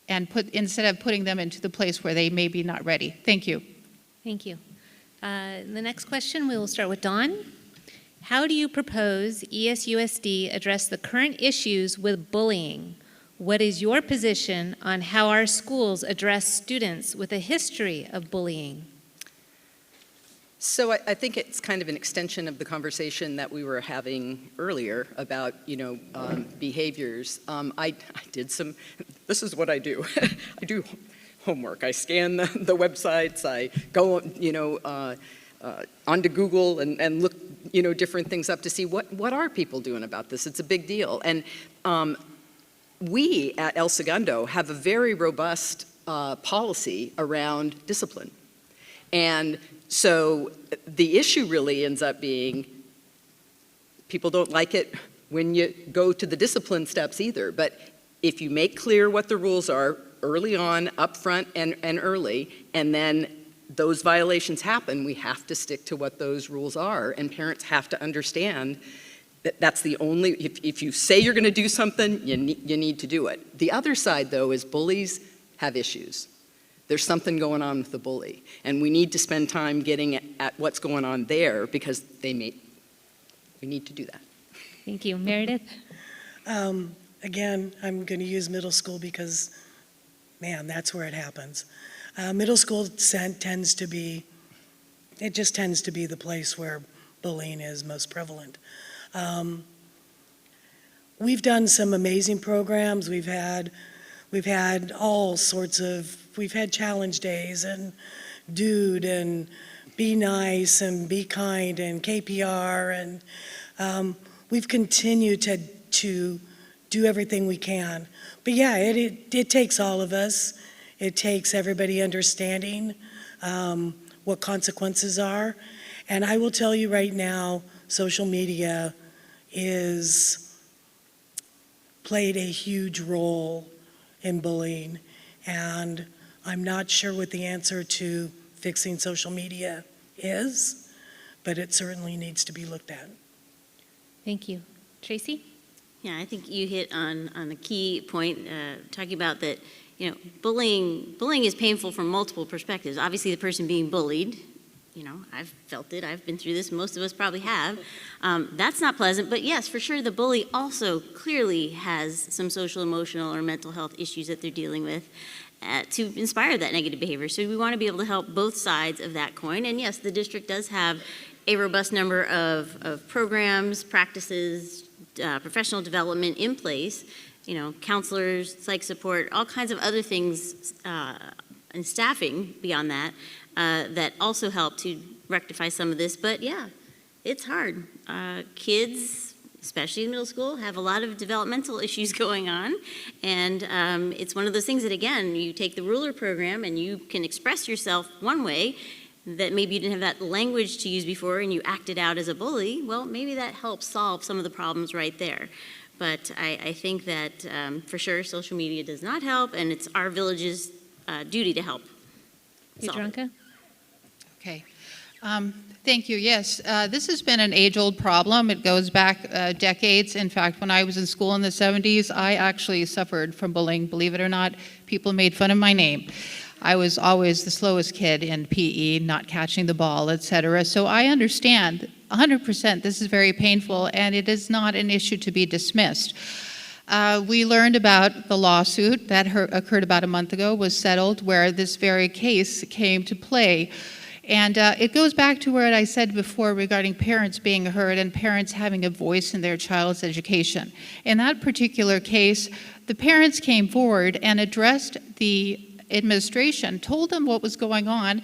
and instead of putting them into the place where they may be not ready? Thank you. Thank you. The next question, we will start with Dawn. How do you propose ESUSD address the current issues with bullying? What is your position on how our schools address students with a history of bullying? So I think it's kind of an extension of the conversation that we were having earlier about, behaviors. I did this is what I do. I do homework. I scan the websites. I go, onto Google and look, different things up to see what are people doing about this. It's a big deal. And we at El Segundo have a very robust policy around discipline. And so the issue really ends up being people don't like it when you go to the discipline steps either. But if you make clear what the rules are early on, up front and early, and then those violations happen, we have to stick to what those rules are. And parents have to understand that that's the only, if you say you're going to do something, you need to do it. The other side, though, is bullies have issues. There's something going on with the bully, and we need to spend time getting at what's going on there because we need to do that. Thank you. Meredith? Again, I'm going to use middle school because, man, that's where it happens. Middle school tends to be the place where bullying is most prevalent. We've done some amazing programs. We've had all sorts of, we've had challenge days and dude and be nice and be kind and KPR, and we've continued to do everything we can. But yeah, it takes all of us. It takes everybody understanding what consequences are. And I will tell you right now, social media played a huge role in bullying. And I'm not sure what the answer to fixing social media is, but it certainly needs to be looked at. Thank you. Tracey? Yeah, I think you hit on a key point, talking about that, bullying is painful from multiple perspectives. Obviously, the person being bullied, I've felt it, I've been through this, most of us probably have. That's not pleasant, but yes, for sure, the bully also clearly has some social, emotional, or mental health issues that they're dealing with to inspire that negative behavior. So we want to be able to help both sides of that coin. And yes, the district does have a robust number of programs, practices, professional development in place, counselors, psych support, all kinds of other things, and staffing beyond that, that also help to rectify some of this. But yeah, it's hard. Kids, especially in middle school, have a lot of developmental issues going on. And it's one of those things that, again, you take the ruler program and you can express yourself one way that maybe you didn't have that language to use before and you acted out as a bully. Well, maybe that helps solve some of the problems right there. But I think that for sure social media does not help, and it's our village's duty to help solve it. Yadranka? Okay. Thank you. Yes, this has been an age-old problem. It goes back decades. In fact, when I was in school in the 70s, I actually suffered from bullying. Believe it or not, people made fun of my name. I was always the slowest kid in PE, not catching the ball, etc. So I understand 100% this is very painful, and it is not an issue to be dismissed. We learned about the lawsuit that occurred about a month ago, was settled, where this very case came to play. And it goes back to what I said before regarding parents being heard and parents having a voice in their child's education. In that particular case, the parents came forward and addressed the administration, told them what was going on,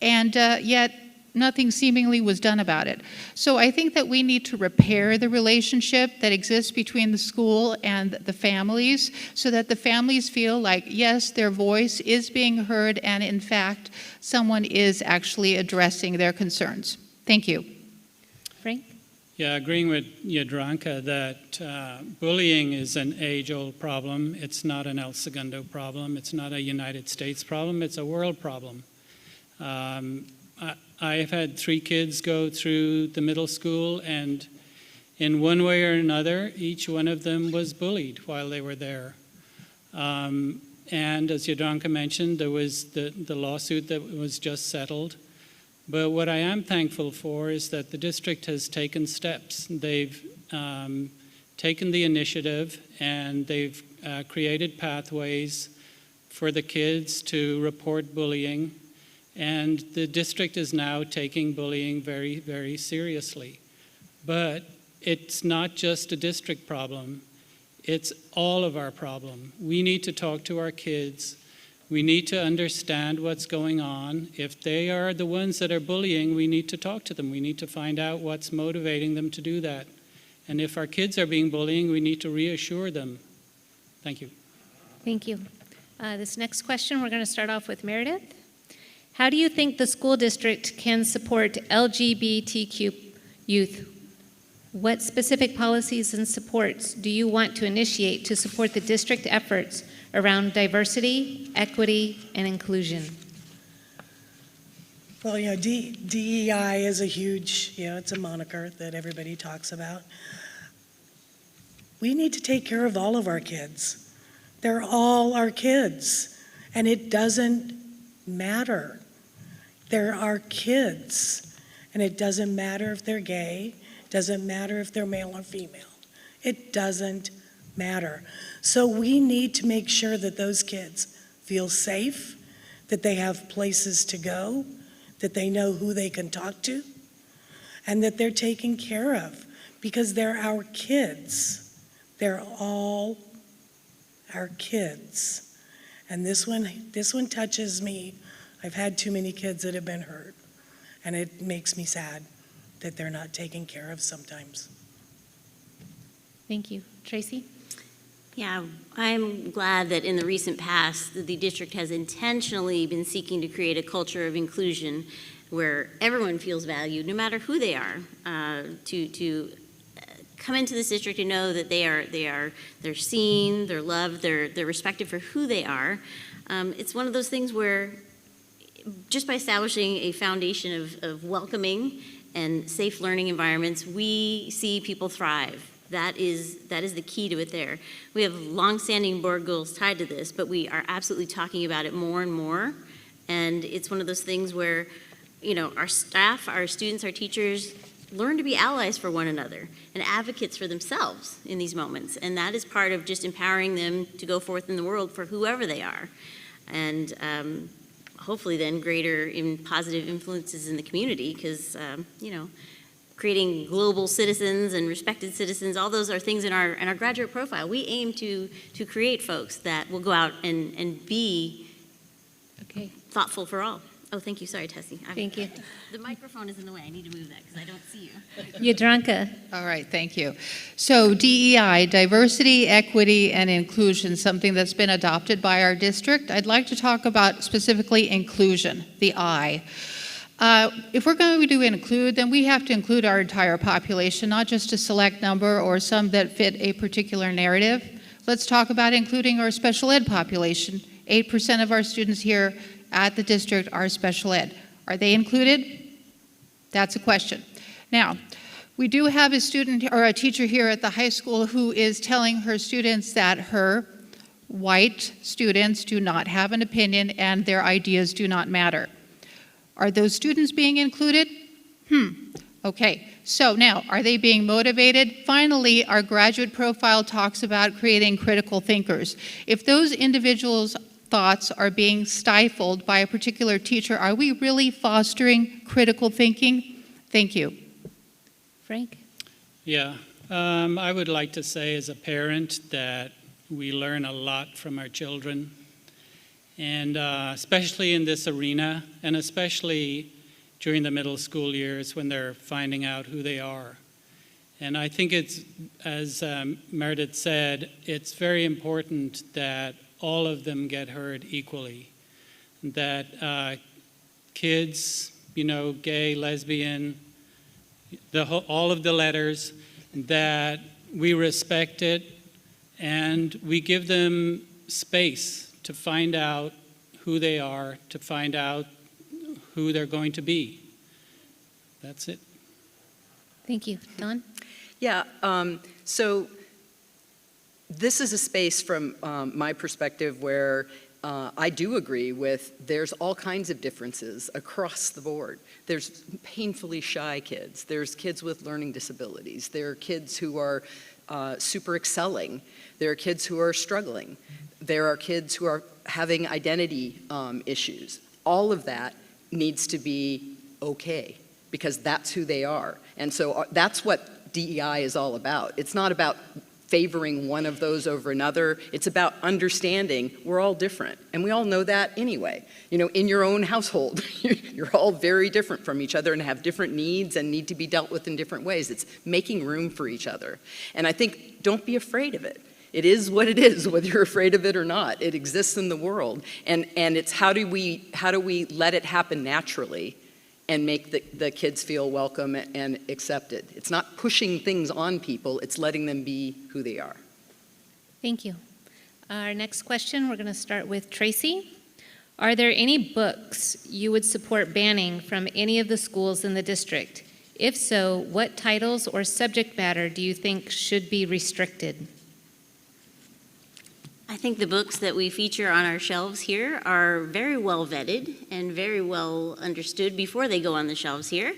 and yet nothing seemingly was done about it. So I think that we need to repair the relationship that exists between the school and the families so that the families feel like, yes, their voice is being heard and in fact, someone is actually addressing their concerns. Thank you. Frank? Yeah, agreeing with Yadranka that bullying is an age-old problem. It's not an El Segundo problem. It's not a United States problem. It's a world problem. I have had 3 kids go through the middle school, and in one way or another, each one of them was bullied while they were there. And as Yadranka mentioned, there was the lawsuit that was just settled. But what I am thankful for is that the district has taken steps. They've taken the initiative, and they've created pathways for the kids to report bullying. And the district is now taking bullying very, very seriously. But it's not just a district problem. It's all of our problem. We need to talk to our kids. We need to understand what's going on. If they are the ones that are bullying, we need to talk to them. We need to find out what's motivating them to do that. And if our kids are being bullied, we need to reassure them. Thank you. Thank you. This next question, we're going to start off with Meredith. How do you think the school district can support LGBTQ youth? What specific policies and supports do you want to initiate to support the district efforts around diversity, equity, and inclusion? Well, DEI is a huge, it's a moniker that everybody talks about. We need to take care of all of our kids. They're all our kids, and it doesn't matter. They're our kids, and it doesn't matter if they're gay, doesn't matter if they're male or female. It doesn't matter. So we need to make sure that those kids feel safe, that they have places to go, that they know who they can talk to, and that they're taken care of, because they're our kids. They're all our kids. And this one touches me. I've had too many kids that have been hurt, and it makes me sad that they're not taken care of sometimes. Thank you. Tracey? Yeah, I'm glad that in the recent past, the district has intentionally been seeking to create a culture of inclusion where everyone feels valued, no matter who they are, to come into this district and know that they're seen, they're loved, they're respected for who they are. It's one of those things where just by establishing a foundation of welcoming and safe learning environments, we see people thrive. That is the key to it there. We have longstanding board goals tied to this, but we are absolutely talking about it more and more. And it's one of those things where, our staff, our students, our teachers learn to be allies for one another and advocates for themselves in these moments. And that is part of just empowering them to go forth in the world for whoever they are. And hopefully then greater positive influences in the community, because, creating global citizens and respected citizens, all those are things in our graduate profile. We aim to create folks that will go out and be thoughtful for all. Oh, thank you. Sorry, Tessie. Thank you. The microphone is in the way. I need to move that because I don't see you. Yadranka. All right, thank you. So DEI, diversity, equity, and inclusion, something that's been adopted by our district. I'd like to talk about specifically inclusion, the I. If we're going to include, then we have to include our entire population, not just a select number or some that fit a particular narrative. Let's talk about including our special ed population. 8% of our students here at the district are special ed. Are they included? That's a question. Now, we do have a student or a teacher here at the high school who is telling her students that her white students do not have an opinion and their ideas do not matter. Are those students being included? Okay, so now, are they being motivated? Finally, our graduate profile talks about creating critical thinkers. If those individuals' thoughts are being stifled by a particular teacher, are we really fostering critical thinking? Thank you. Frank? Yeah, I would like to say as a parent that we learn a lot from our children, and especially in this arena, and especially during the middle school years when they're finding out who they are. And I think it's, as Meredith said, it's very important that all of them get heard equally, that kids, gay, lesbian, all of the letters, that we respect it and we give them space to find out who they are, to find out who they're going to be. That's it. Thank you. Dawn? Yeah, so this is a space from my perspective where I do agree with there's all kinds of differences across the board. There's painfully shy kids. There's kids with learning disabilities. There are kids who are super excelling. There are kids who are struggling. There are kids who are having identity issues. All of that needs to be okay because that's who they are. And so that's what DEI is all about. It's not about favoring one of those over another. It's about understanding we're all different. And we all know that anyway. In your own household, you're all very different from each other and have different needs and need to be dealt with in different ways. It's making room for each other. And I think don't be afraid of it. It is what it is, whether you're afraid of it or not. It exists in the world. And it's how do we let it happen naturally and make the kids feel welcome and accepted. It's not pushing things on people, it's letting them be who they are. Thank you. Our next question, we're going to start with Tracey. Are there any books you would support banning from any of the schools in the district? If so, what titles or subject matter do you think should be restricted? I think the books that we feature on our shelves here are very well vetted and very well understood before they go on the shelves here.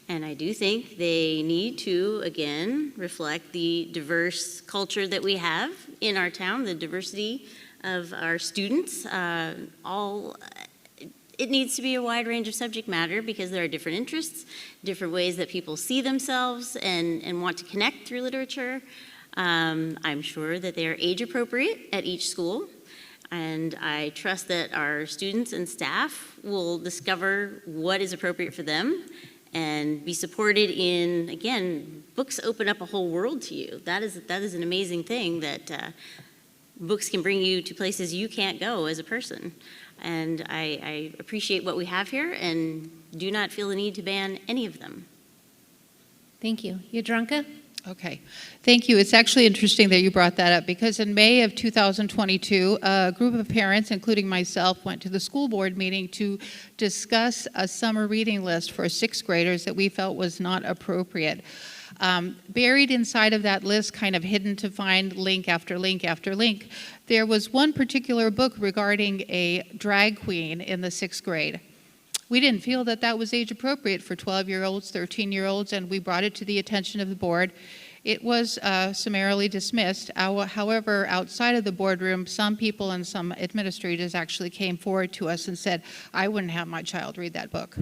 And I do think they need to, again, reflect the diverse culture that we have in our town, the diversity of our students. It needs to be a wide range of subject matter because there are different interests, different ways that people see themselves and want to connect through literature. I'm sure that they are age appropriate at each school, and I trust that our students and staff will discover what is appropriate for them and be supported in, again, books open up a whole world to you. That is an amazing thing that books can bring you to places you can't go as a person. And I appreciate what we have here and do not feel the need to ban any of them. Thank you. Yadranka? Okay, thank you. It's actually interesting that you brought that up because in May of 2022, a group of parents, including myself, went to the school board meeting to discuss a summer reading list for sixth graders that we felt was not appropriate. Buried inside of that list, kind of hidden to find link after link after link, there was one particular book regarding a drag queen in the sixth grade. We didn't feel that that was age appropriate for 12-year-olds, 13-year-olds, and we brought it to the attention of the board. It was summarily dismissed. However, outside of the boardroom, some people and some administrators actually came forward to us and said, I wouldn't have my child read that book.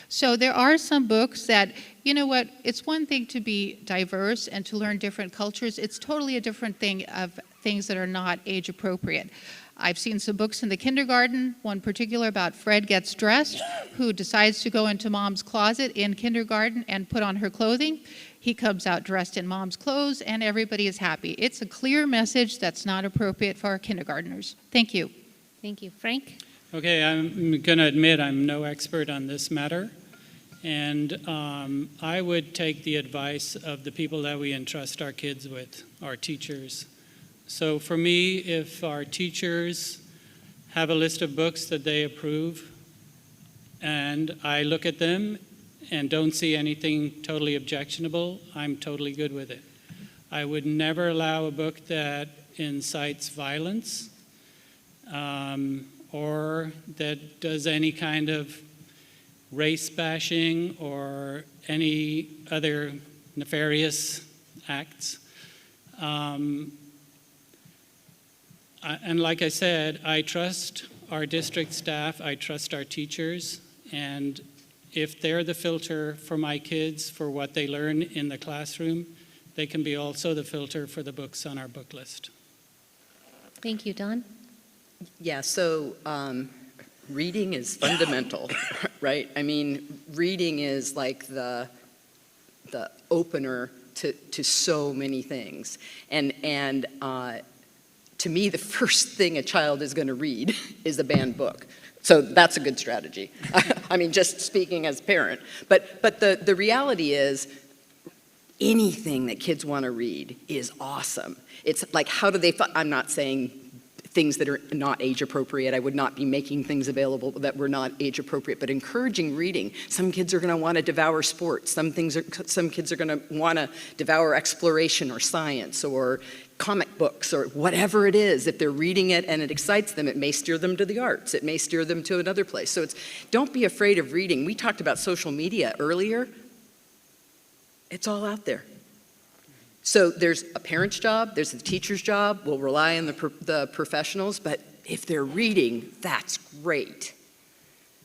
So there are some books that, you know what, it's one thing to be diverse and to learn different cultures. It's totally a different thing of things that are not age appropriate. I've seen some books in the kindergarten, one particular about Fred Gets Dressed, who decides to go into mom's closet in kindergarten and put on her clothing. He comes out dressed in mom's clothes and everybody is happy. It's a clear message that's not appropriate for our kindergartners. Thank you. Thank you. Frank? Okay, I'm going to admit I'm no expert on this matter. And I would take the advice of the people that we entrust our kids with, our teachers. So for me, if our teachers have a list of books that they approve, and I look at them and don't see anything totally objectionable, I'm totally good with it. I would never allow a book that incites violence or that does any kind of race bashing or any other nefarious acts. And like I said, I trust our district staff, I trust our teachers, and if they're the filter for my kids for what they learn in the classroom, they can be also the filter for the books on our book list. Thank you. Dawn? Yeah, so reading is fundamental, right? I mean, reading is like the opener to so many things. And to me, the first thing a child is going to read is a banned book. So that's a good strategy. I mean, just speaking as a parent. But the reality is, anything that kids want to read is awesome. It's like, how do they, I'm not saying things that are not age appropriate. I would not be making things available that were not age appropriate, but encouraging reading. Some kids are going to want to devour sports. Some kids are going to want to devour exploration or science or comic books or whatever it is. If they're reading it and it excites them, it may steer them to the arts. It may steer them to another place. So don't be afraid of reading. We talked about social media earlier. It's all out there. So there's a parent's job, there's a teacher's job. We'll rely on the professionals, but if they're reading, that's great.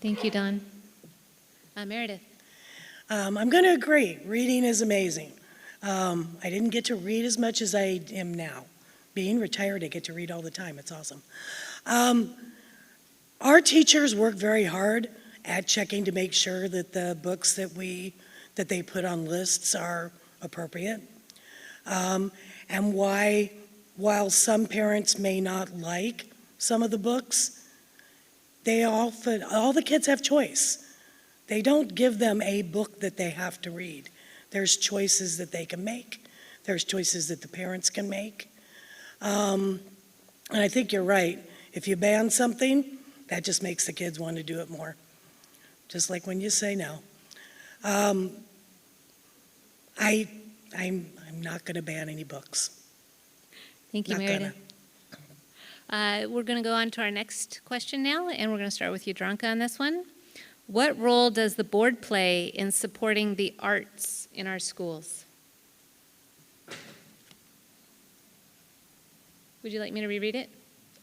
Thank you, Dawn. Meredith? I'm going to agree. Reading is amazing. I didn't get to read as much as I am now. Being retired, I get to read all the time. It's awesome. Our teachers work very hard at checking to make sure that the books that they put on lists are appropriate. And while some parents may not like some of the books, all the kids have choice. They don't give them a book that they have to read. There's choices that they can make. There's choices that the parents can make. And I think you're right. If you ban something, that just makes the kids want to do it more. Just like when you say no. I'm not going to ban any books. Thank you, Not Meredith. We're going to go on to our next question now, and we're going to start with Yadranka on this one. What role does the board play in supporting the arts in our schools? Would you like me to reread it?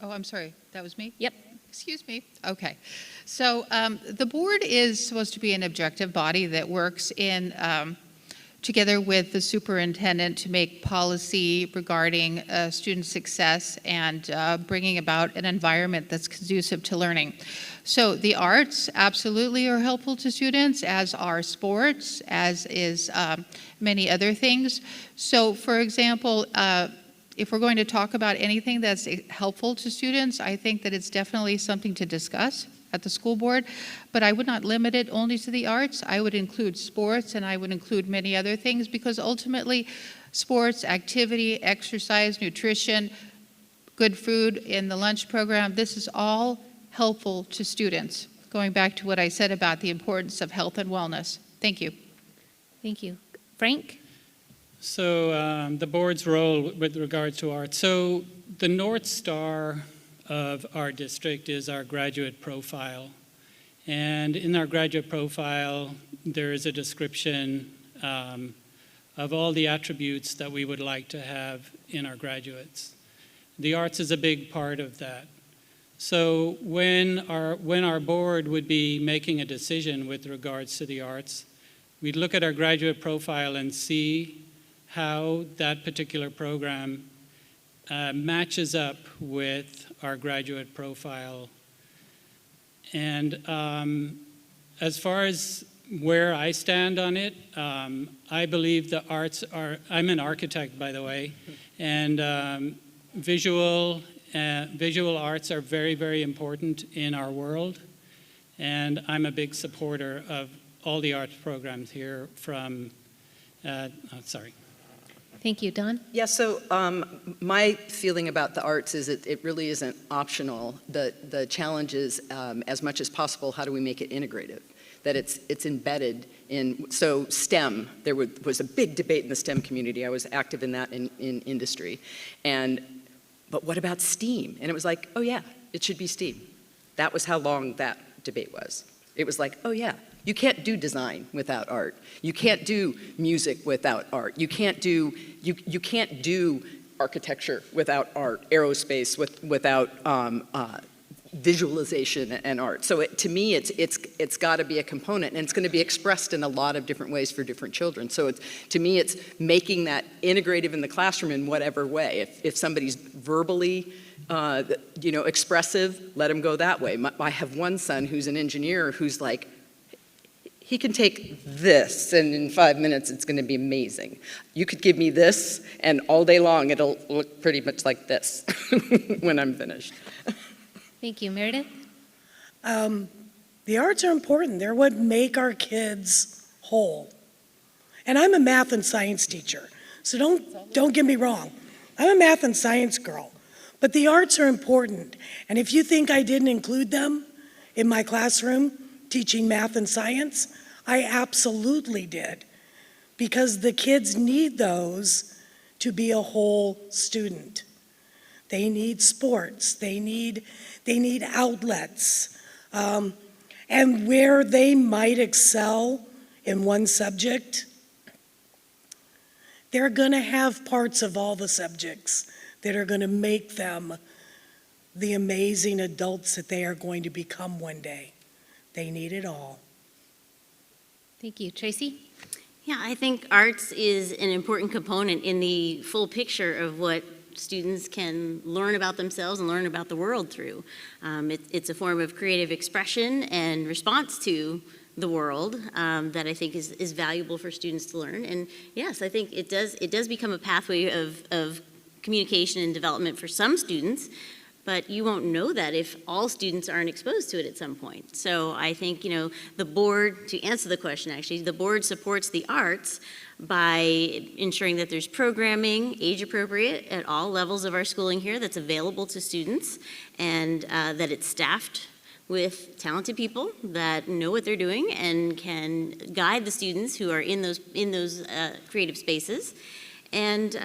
Oh, I'm sorry. That was me? Yep. Excuse me. Okay. So the board is supposed to be an objective body that works in together with the superintendent to make policy regarding student success and bringing about an environment that's conducive to learning. So the arts absolutely are helpful to students, as are sports, as is many other things. So for example, if we're going to talk about anything that's helpful to students, I think that it's definitely something to discuss at the school board, but I would not limit it only to the arts. I would include sports and I would include many other things, because ultimately sports, activity, exercise, nutrition, good food in the lunch program, this is all helpful to students. Going back to what I said about the importance of health and wellness. Thank you. Thank you. Frank? So the board's role with regards to art. So the North Star of our district is our graduate profile. And in our graduate profile, there is a description of all the attributes that we would like to have in our graduates. The arts is a big part of that. So when our board would be making a decision with regards to the arts, we'd look at our graduate profile and see how that particular program matches up with our graduate profile. And as far as where I stand on it, I believe the arts are, I'm an architect, by the way, and visual arts are very, very important in our world. And I'm a big supporter of all the arts programs here from, sorry. Thank you. Don? Yeah, so my feeling about the arts is it really isn't optional. The challenge is, as much as possible, how do we make it integrative? That it's embedded in, so STEM, there was a big debate in the STEM community. I was active in that in industry. But what about STEAM? And it was like, oh yeah, it should be STEAM. That was how long that debate was. It was like, oh yeah, you can't do design without art. You can't do music without art. You can't do architecture without art, aerospace without visualization and art. So to me, it's got to be a component, and it's going to be expressed in a lot of different ways for different children. So to me, it's making that integrative in the classroom in whatever way. If somebody's verbally expressive, let them go that way. I have one son who's an engineer who's like, he can take this, and in 5 minutes, it's going to be amazing. You could give me this, and all day long, it'll look pretty much like this when I'm finished. Thank you. Meredith? The arts are important. They're what make our kids whole. And I'm a math and science teacher, so don't get me wrong. I'm a math and science girl, but the arts are important. And if you think I didn't include them in my classroom teaching math and science, I absolutely did, because the kids need those to be a whole student. They need sports, they need outlets, and where they might excel in one subject, they're gonna have parts of all the subjects that are gonna make them the amazing adults that they are going to become one day. They need it all. Thank you. Tracey? Yeah, I think arts is an important component in the full picture of what students can learn about themselves and learn about the world through. It's a form of creative expression and response to the world that I think is valuable for students to learn. And yes, I think it does become a pathway of communication and development for some students, but you won't know that if all students aren't exposed to it at some point. So I think, the board, to answer the question actually, the board supports the arts by ensuring that there's programming, age appropriate at all levels of our schooling here that's available to students, and that it's staffed with talented people that know what they're doing and can guide the students who are in those creative spaces. And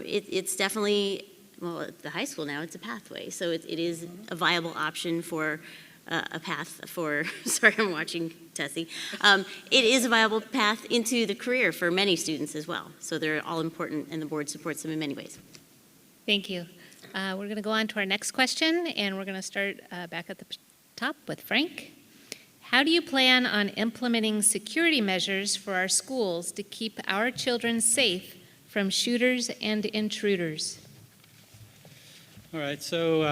it's definitely, well, at the high school now, it's a pathway. So it is a viable option for a path for, sorry, I'm watching Tessie. It is a viable path into the career for many students as well. So they're all important, and the board supports them in many ways. Thank you. We're going to go on to our next question, and we're going to start back at the top with Frank. How do you plan on implementing security measures for our schools to keep our children safe from shooters and intruders? All right, so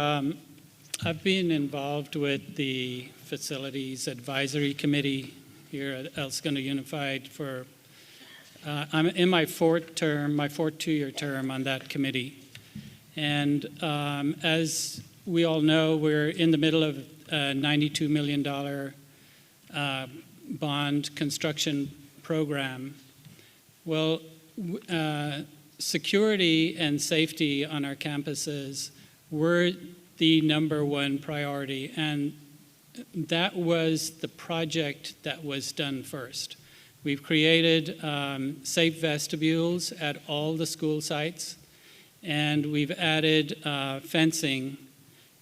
I've been involved with the Facilities Advisory Committee here at El Segundo Unified for, I'm in my fourth two-year term on that committee. And as we all know, we're in the middle of a $92 million bond construction program. Well, security and safety on our campuses were the number one priority, and that was the project that was done first. We've created safe vestibules at all the school sites, and we've added fencing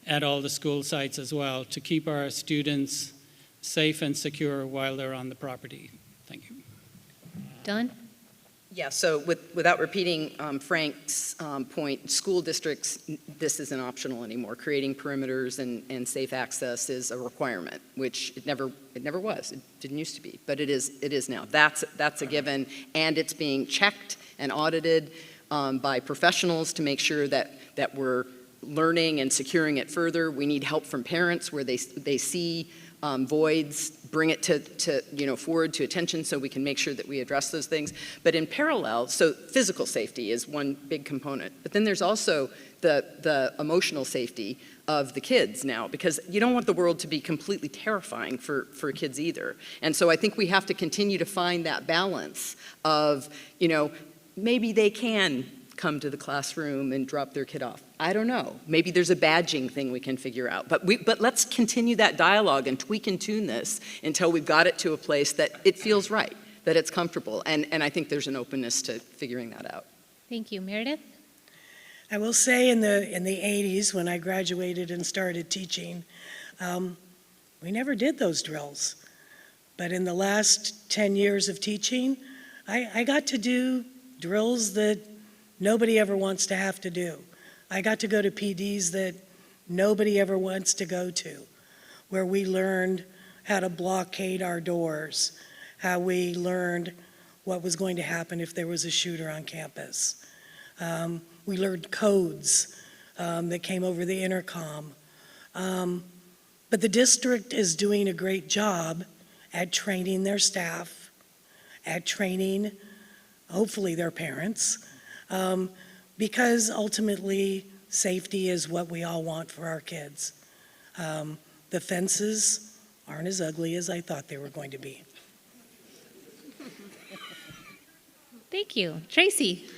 at all the school sites as well to keep our students safe and secure while they're on the property. Thank you. Don? Yeah, so without repeating Frank's point, school districts, this isn't optional anymore. Creating perimeters and safe access is a requirement, which it never was. It didn't used to be, but it is now. That's a given, and it's being checked and audited by professionals to make sure that that we're learning and securing it further. We need help from parents where they see voids, bring it to forward to attention so we can make sure that we address those things. But in parallel, so physical safety is one big component, but then there's also the emotional safety of the kids now, because you don't want the world to be completely terrifying for kids either. And so I think we have to continue to find that balance of, maybe they can come to the classroom and drop their kid off. I don't know. Maybe there's a badging thing we can figure out. But let's continue that dialogue and tweak and tune this until we've got it to a place that it feels right, that it's comfortable. And I think there's an openness to figuring that out. Thank you. Meredith? I will say in the 80s, when I graduated and started teaching, we never did those drills. But in the last 10 years of teaching, I got to do drills that nobody ever wants to have to do. I got to go to PDs that nobody ever wants to go to, where we learned how to blockade our doors, how we learned what was going to happen if there was a shooter on campus. We learned codes that came over the intercom. But the district is doing a great job at training their staff, at training, hopefully, their parents, because ultimately safety is what we all want for our kids. The fences aren't as ugly as I thought they were going to be. Thank you. Tracey?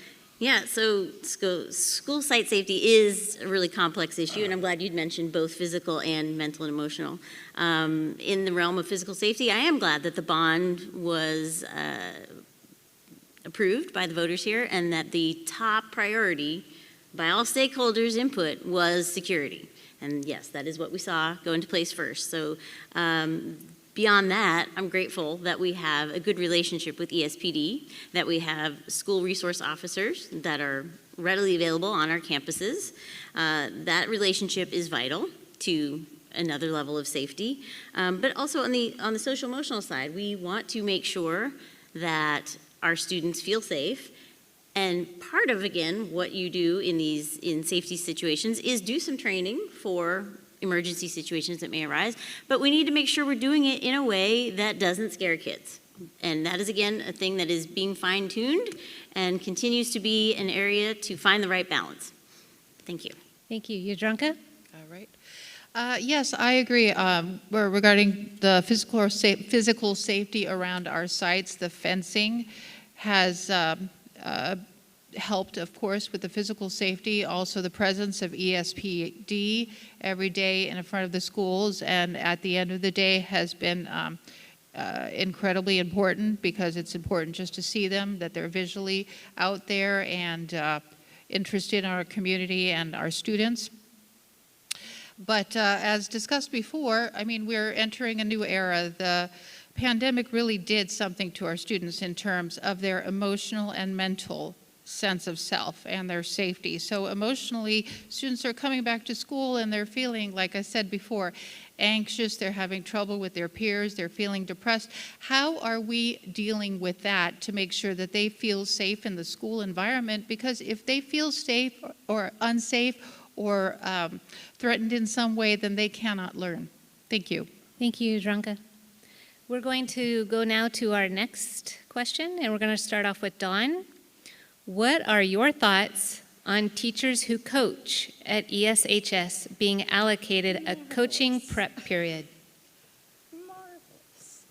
Yeah, so school site safety is a really complex issue, and I'm glad you'd mentioned both physical and mental and emotional. In the realm of physical safety, I am glad that the bond was approved by the voters here, and that the top priority by all stakeholders' input was security. And yes, that is what we saw go into place first. So beyond that, I'm grateful that we have a good relationship with ESPD, that we have school resource officers that are readily available on our campuses. That relationship is vital to another level of safety. But also on the social emotional side, we want to make sure that our students feel safe. And part of, again, what you do in safety situations is do some training for emergency situations that may arise, but we need to make sure we're doing it in a way that doesn't scare kids. And that is, again, a thing that is being fine-tuned and continues to be an area to find the right balance. Thank you. Thank you. Yadranka? All right. Yes, I agree. Regarding the physical safety around our sites, the fencing has helped, of course, with the physical safety. Also, the presence of ESPD every day in front of the schools, and at the end of the day has been incredibly important, because it's important just to see them, that they're visually out there and interested in our community and our students. But as discussed before, I mean, we're entering a new era. The pandemic really did something to our students in terms of their emotional and mental sense of self and their safety. So emotionally, students are coming back to school and they're feeling, like I said before, anxious, they're having trouble with their peers, they're feeling depressed. How are we dealing with that to make sure that they feel safe in the school environment? Because if they feel safe or unsafe or threatened in some way, then they cannot learn. Thank you. Thank you, Yadranka. We're going to go now to our next question, and we're going to start off with Dawn. What are your thoughts on teachers who coach at ESHS being allocated a coaching prep period? Marvelous.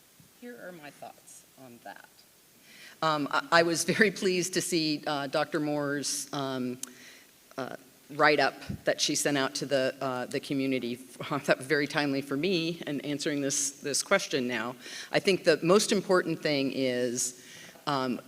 Here are my thoughts on that. I was very pleased to see Dr. Moore's write-up that she sent out to the community. That was very timely for me in answering this question now. I think the most important thing is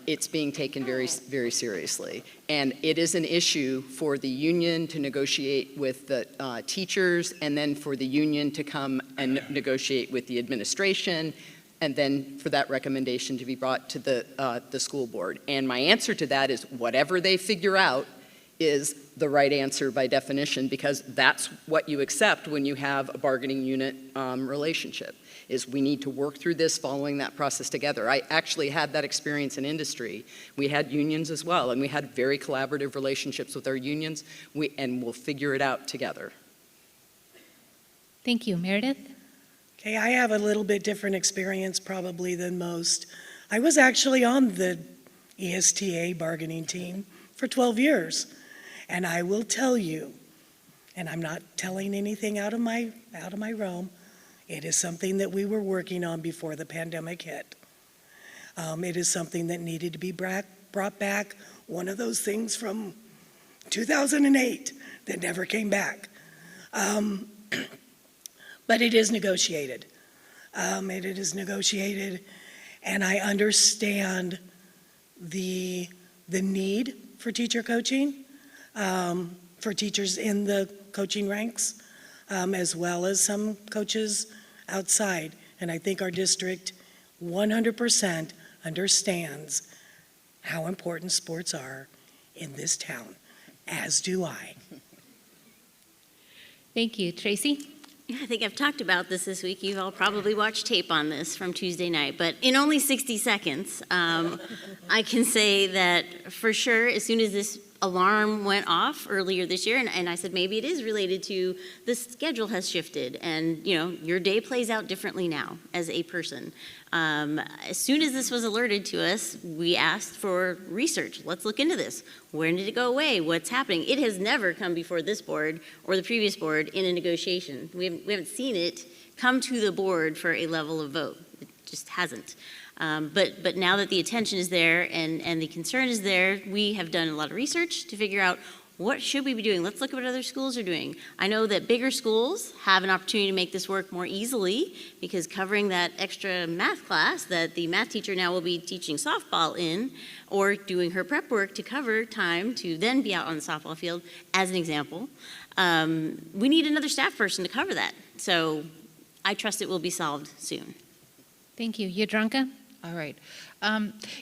it's being taken very, very seriously. And it is an issue for the union to negotiate with the teachers, and then for the union to come and negotiate with the administration, and then for that recommendation to be brought to the school board. And my answer to that is whatever they figure out is the right answer by definition, because that's what you accept when you have a bargaining unit relationship, is we need to work through this following that process together. I actually had that experience in industry. We had unions as well, and we had very collaborative relationships with our unions, and we'll figure it out together. Thank you. Meredith? Okay, I have a little bit different experience probably than most. I was actually on the ESTA bargaining team for 12 years. And I will tell you, and I'm not telling anything out of my realm, it is something that we were working on before the pandemic hit. It is something that needed to be brought back, one of those things from 2008 that never came back. But it is negotiated. It is negotiated, and I understand the need for teacher coaching, for teachers in the coaching ranks, as well as some coaches outside. And I think our district 100% understands how important sports are in this town, as do I. Thank you. Tracey? I think I've talked about this week. You've all probably watched tape on this from Tuesday night, but in only 60 seconds, I can say that for sure, as soon as this alarm went off earlier this year, and I said maybe it is related to the schedule has shifted, and your day plays out differently now as a person. As soon as this was alerted to us, we asked for research. Let's look into this. When did it go away? What's happening? It has never come before this board or the previous board in a negotiation. We haven't seen it come to the board for a level of vote. It just hasn't. But now that the attention is there and the concern is there, we have done a lot of research to figure out what should we be doing. Let's look at what other schools are doing. I know that bigger schools have an opportunity to make this work more easily, because covering that extra math class that the math teacher now will be teaching softball in, or doing her prep work to cover time to then be out on the softball field, as an example, we need another staff person to cover that. So I trust it will be solved soon. Thank you. Yadranka? All right.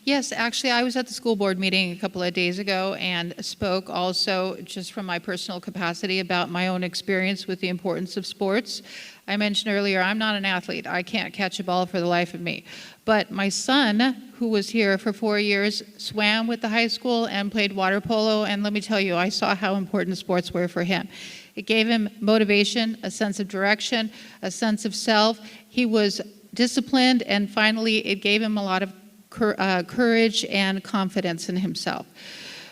Yes, actually, I was at the school board meeting a couple of days ago and spoke also just from my personal capacity about my own experience with the importance of sports. I mentioned earlier, I'm not an athlete. I can't catch a ball for the life of me. But my son, who was here for 4 years, swam with the high school and played water polo, and let me tell you, I saw how important sports were for him. It gave him motivation, a sense of direction, a sense of self. He was disciplined, and finally it gave him a lot of courage and confidence in himself.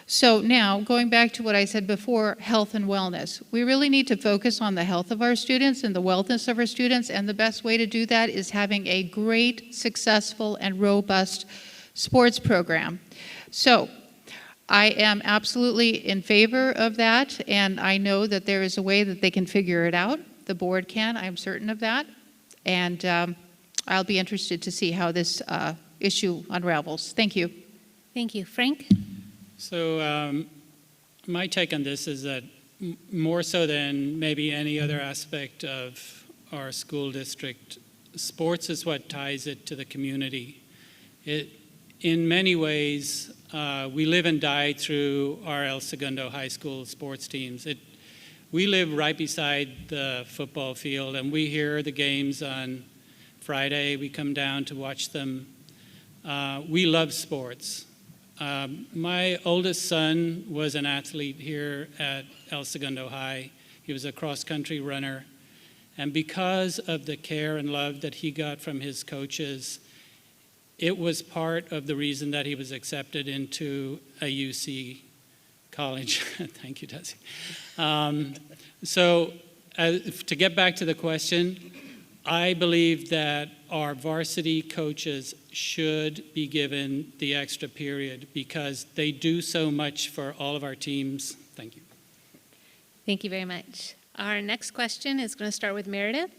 So now, going back to what I said before, health and wellness. We really need to focus on the health of our students and the wellness of our students, and the best way to do that is having a great, successful, and robust sports program. So I am absolutely in favor of that, and I know that there is a way that they can figure it out. The board can, I'm certain of that, and I'll be interested to see how this issue unravels. Thank you. Thank you. Frank? So my take on this is that more so than maybe any other aspect of our school district, sports is what ties it to the community. In many ways, we live and die through our El Segundo High School sports teams. We live right beside the football field, and we hear the games on Friday. We come down to watch them. We love sports. My oldest son was an athlete here at El Segundo High. He was a cross-country runner. And because of the care and love that he got from his coaches, it was part of the reason that he was accepted into a UC college. Thank you, Desi. To get back to the question, I believe that our varsity coaches should be given the extra period because they do so much for all of our teams. Thank you. Thank you very much. Our next question is going to start with Meredith.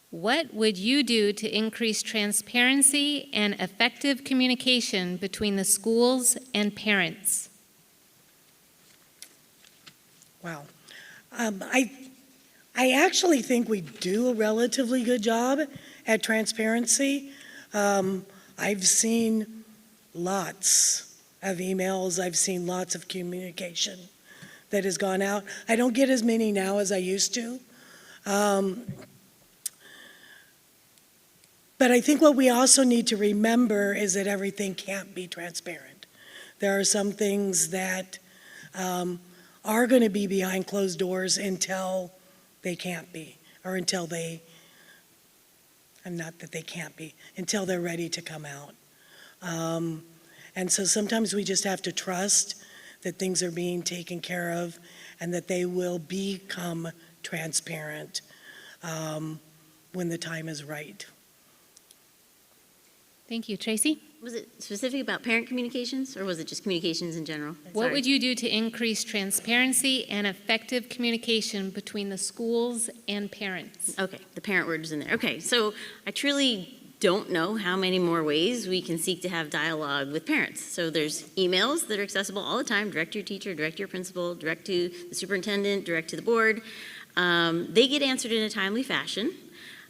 What would you do to increase transparency and effective communication between the schools and parents? Wow. I actually think we do a relatively good job at transparency. I've seen lots of emails. I've seen lots of communication that has gone out. I don't get as many now as I used to. But I think what we also need to remember is that everything can't be transparent. There are some things that are going to be behind closed doors until they can't be, or until they, and not that they can't be, until they're ready to come out. And so sometimes we just have to trust that things are being taken care of and that they will become transparent when the time is right. Thank you. Tracey? Was it specific about parent communications, or was it just communications in general? What Sorry. would you do to increase transparency and effective communication between the schools and parents? Okay, the parent word is in there. Okay, so I truly don't know how many more ways we can seek to have dialogue with parents. So there's emails that are accessible all the time, direct to your teacher, direct to your principal, direct to the superintendent, direct to the board. They get answered in a timely fashion.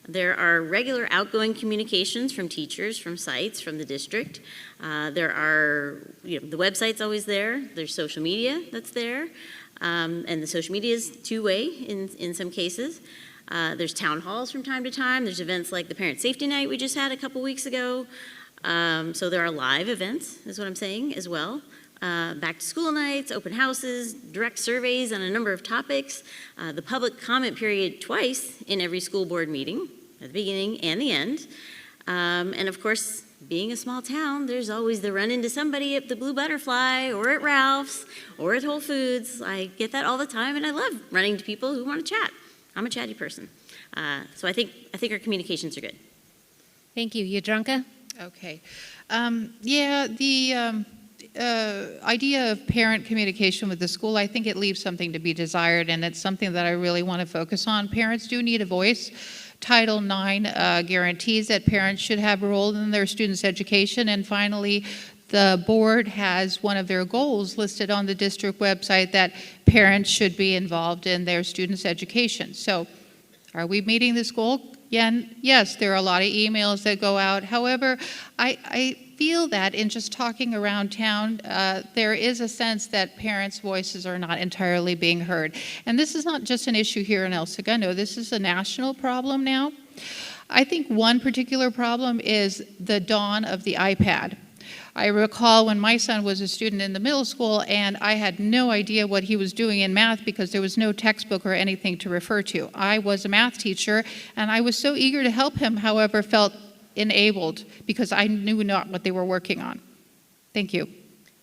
There are regular outgoing communications from teachers, from sites, from the district. There are, the website's always there. There's social media that's there. And the social media is two-way in some cases. There's town halls from time to time. There's events like the Parent Safety Night we just had a couple weeks ago. So there are live events, is what I'm saying, as well. Back to school nights, open houses, direct surveys on a number of topics. The public comment period twice in every school board meeting, at the beginning and the end. And of course, being a small town, there's always the run into somebody at the Blue Butterfly or at Ralph's or at Whole Foods. I get that all the time, and I love running into people who want to chat. I'm a chatty person. So I think our communications are good. Thank you. Yadranka? Okay. The idea of parent communication with the school, I think it leaves something to be desired, and it's something that I really want to focus on. Parents do need a voice. Title IX guarantees that parents should have a role in their students' education. And finally, the board has one of their goals listed on the district website that parents should be involved in their students' education. So are we meeting this goal? Yes, there are a lot of emails that go out. However, I feel that in just talking around town, there is a sense that parents' voices are not entirely being heard. And this is not just an issue here in El Segundo. This is a national problem now. I think one particular problem is the dawn of the iPad. I recall when my son was a student in the middle school, and I had no idea what he was doing in math because there was no textbook or anything to refer to. I was a math teacher, and I was so eager to help him, however, felt enabled because I knew not what they were working on. Thank you.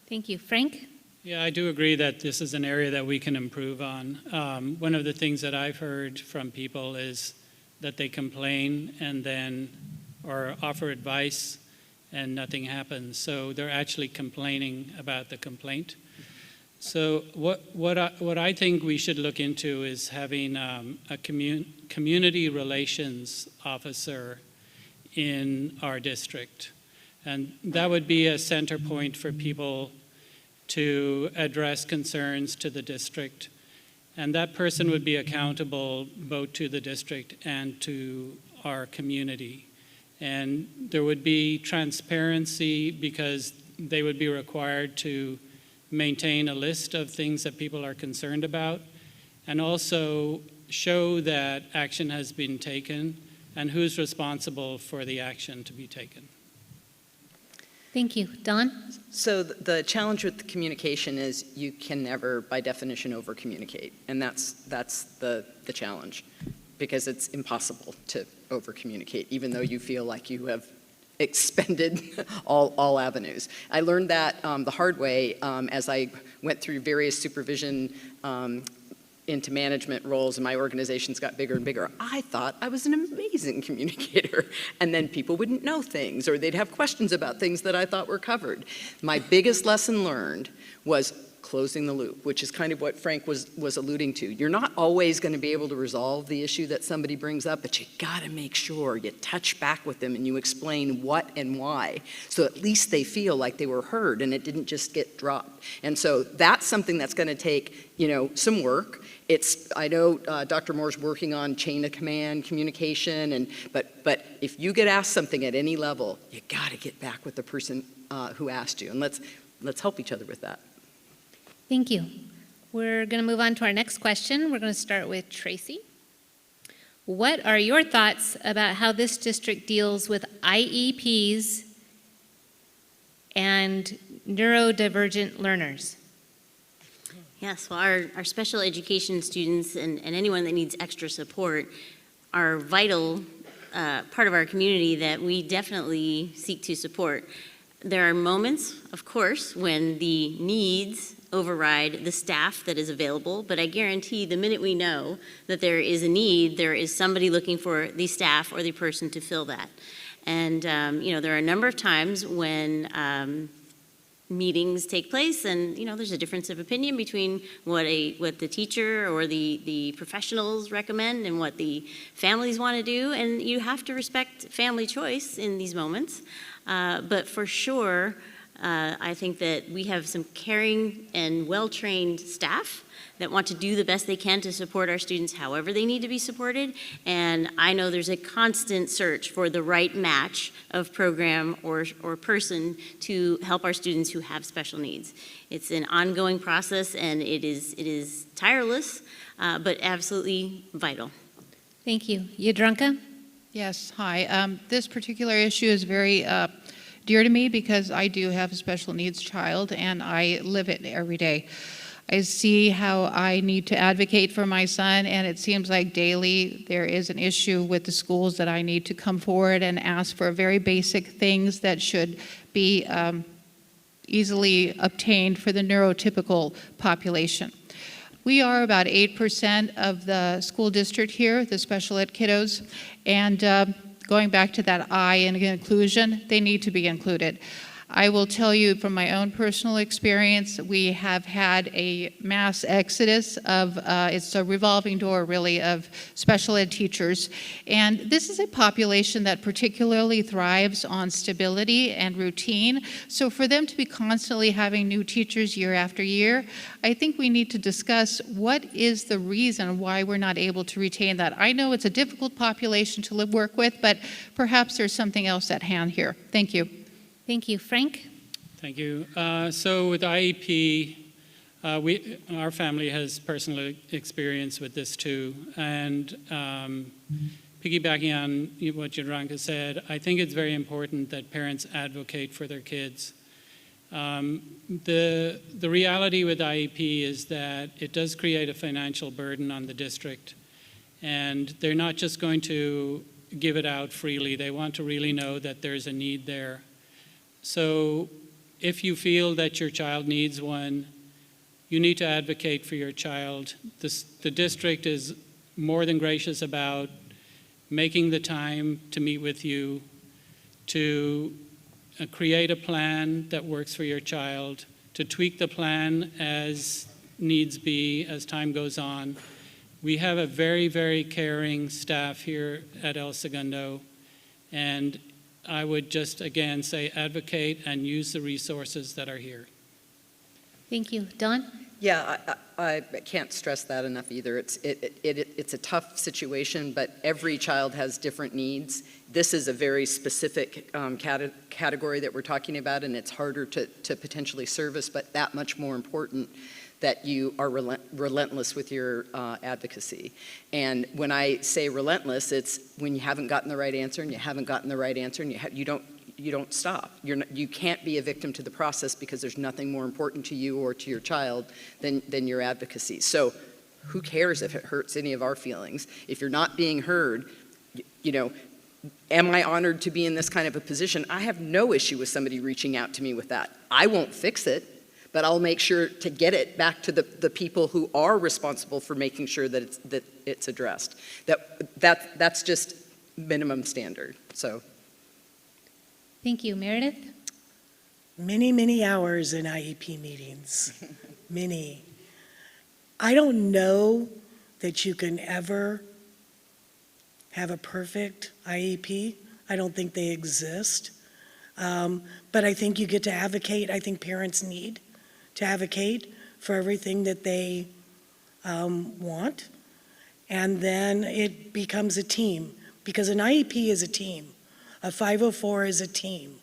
Thank you. Frank? Yeah, I do agree that this is an area that we can improve on. One of the things that I've heard from people is that they complain and then, or offer advice, and nothing happens. So they're actually complaining about the complaint. So what I think we should look into is having a community relations officer in our district. And that would be a center point for people to address concerns to the district. And that person would be accountable both to the district and to our community. And there would be transparency because they would be required to maintain a list of things that people are concerned about and also show that action has been taken and who's responsible for the action to be taken. Thank you. Don? So the challenge with the communication is you can never, by definition, over-communicate. And that's the challenge, because it's impossible to over-communicate, even though you feel like you have expended all avenues. I learned that the hard way as I went through various supervision into management roles, and my organizations got bigger and bigger. I thought I was an amazing communicator, and then people wouldn't know things, or they'd have questions about things that I thought were covered. My biggest lesson learned was closing the loop, which is kind of what Frank was alluding to. You're not always going to be able to resolve the issue that somebody brings up, but you got to make sure you touch back with them and you explain what and why, so at least they feel like they were heard and it didn't just get dropped. And so that's something that's going to take, some work. I know Dr. Moore's working on chain of command communication, but if you get asked something at any level, you got to get back with the person who asked you, and let's help each other with that. Thank you. We're going to move on to our next question. We're going to start with Tracey. What are your thoughts about how this district deals with IEPs and neurodivergent learners? Yes, well, our special education students and anyone that needs extra support are vital part of our community that we definitely seek to support. There are moments, of course, when the needs override the staff that is available, but I guarantee the minute we know that there is a need, there is somebody looking for the staff or the person to fill that. And there are a number of times when meetings take place and there's a difference of opinion between what the teacher or the professionals recommend and what the families want to do, and you have to respect family choice in these moments. But for sure, I think that we have some caring and well-trained staff that want to do the best they can to support our students however they need to be supported. And I know there's a constant search for the right match of program or person to help our students who have special needs. It's an ongoing process, and it is tireless, but absolutely vital. Thank you. Yadranka? Yes, hi. This particular issue is very dear to me because I do have a special needs child and I live it every day. I see how I need to advocate for my son, and it seems like daily there is an issue with the schools that I need to come forward and ask for very basic things that should be easily obtained for the neurotypical population. We are about 8% of the school district here, the special ed kiddos, and going back to that I in inclusion, they need to be included. I will tell you from my own personal experience, we have had a mass exodus of, it's a revolving door really, of special ed teachers. And this is a population that particularly thrives on stability and routine. So for them to be constantly having new teachers year after year, I think we need to discuss what is the reason why we're not able to retain that. I know it's a difficult population to work with, but perhaps there's something else at hand here. Thank you. Thank you. Frank? Thank you. So with IEP, our family has personal experience with this too. And piggybacking on what Yadranka said, I think it's very important that parents advocate for their kids. The reality with IEP is that it does create a financial burden on the district. And they're not just going to give it out freely. They want to really know that there's a need there. So if you feel that your child needs one, you need to advocate for your child. The district is more than gracious about making the time to meet with you, to create a plan that works for your child, to tweak the plan as needs be as time goes on. We have a very, very caring staff here at El Segundo, and I would just again say advocate and use the resources that are here. Thank you. Dawn? Yeah, I can't stress that enough either. It's a tough situation, but every child has different needs. This is a very specific category that we're talking about, and it's harder to potentially service, but that much more important that you are relentless with your advocacy. And when I say relentless, it's when you haven't gotten the right answer and you haven't gotten the right answer and you don't stop. You can't be a victim to the process because there's nothing more important to you or to your child than your advocacy. So who cares if it hurts any of our feelings? If you're not being heard, am I honored to be in this kind of a position? I have no issue with somebody reaching out to me with that. I won't fix it, but I'll make sure to get it back to the people who are responsible for making sure that it's addressed. That's just minimum standard. So. Thank you. Meredith? Many, many hours in IEP meetings. Many. I don't know that you can ever have a perfect IEP. I don't think they exist. But I think you get to advocate. I think parents need to advocate for everything that they want. And then it becomes a team, because an IEP is a team. A 504 is a team.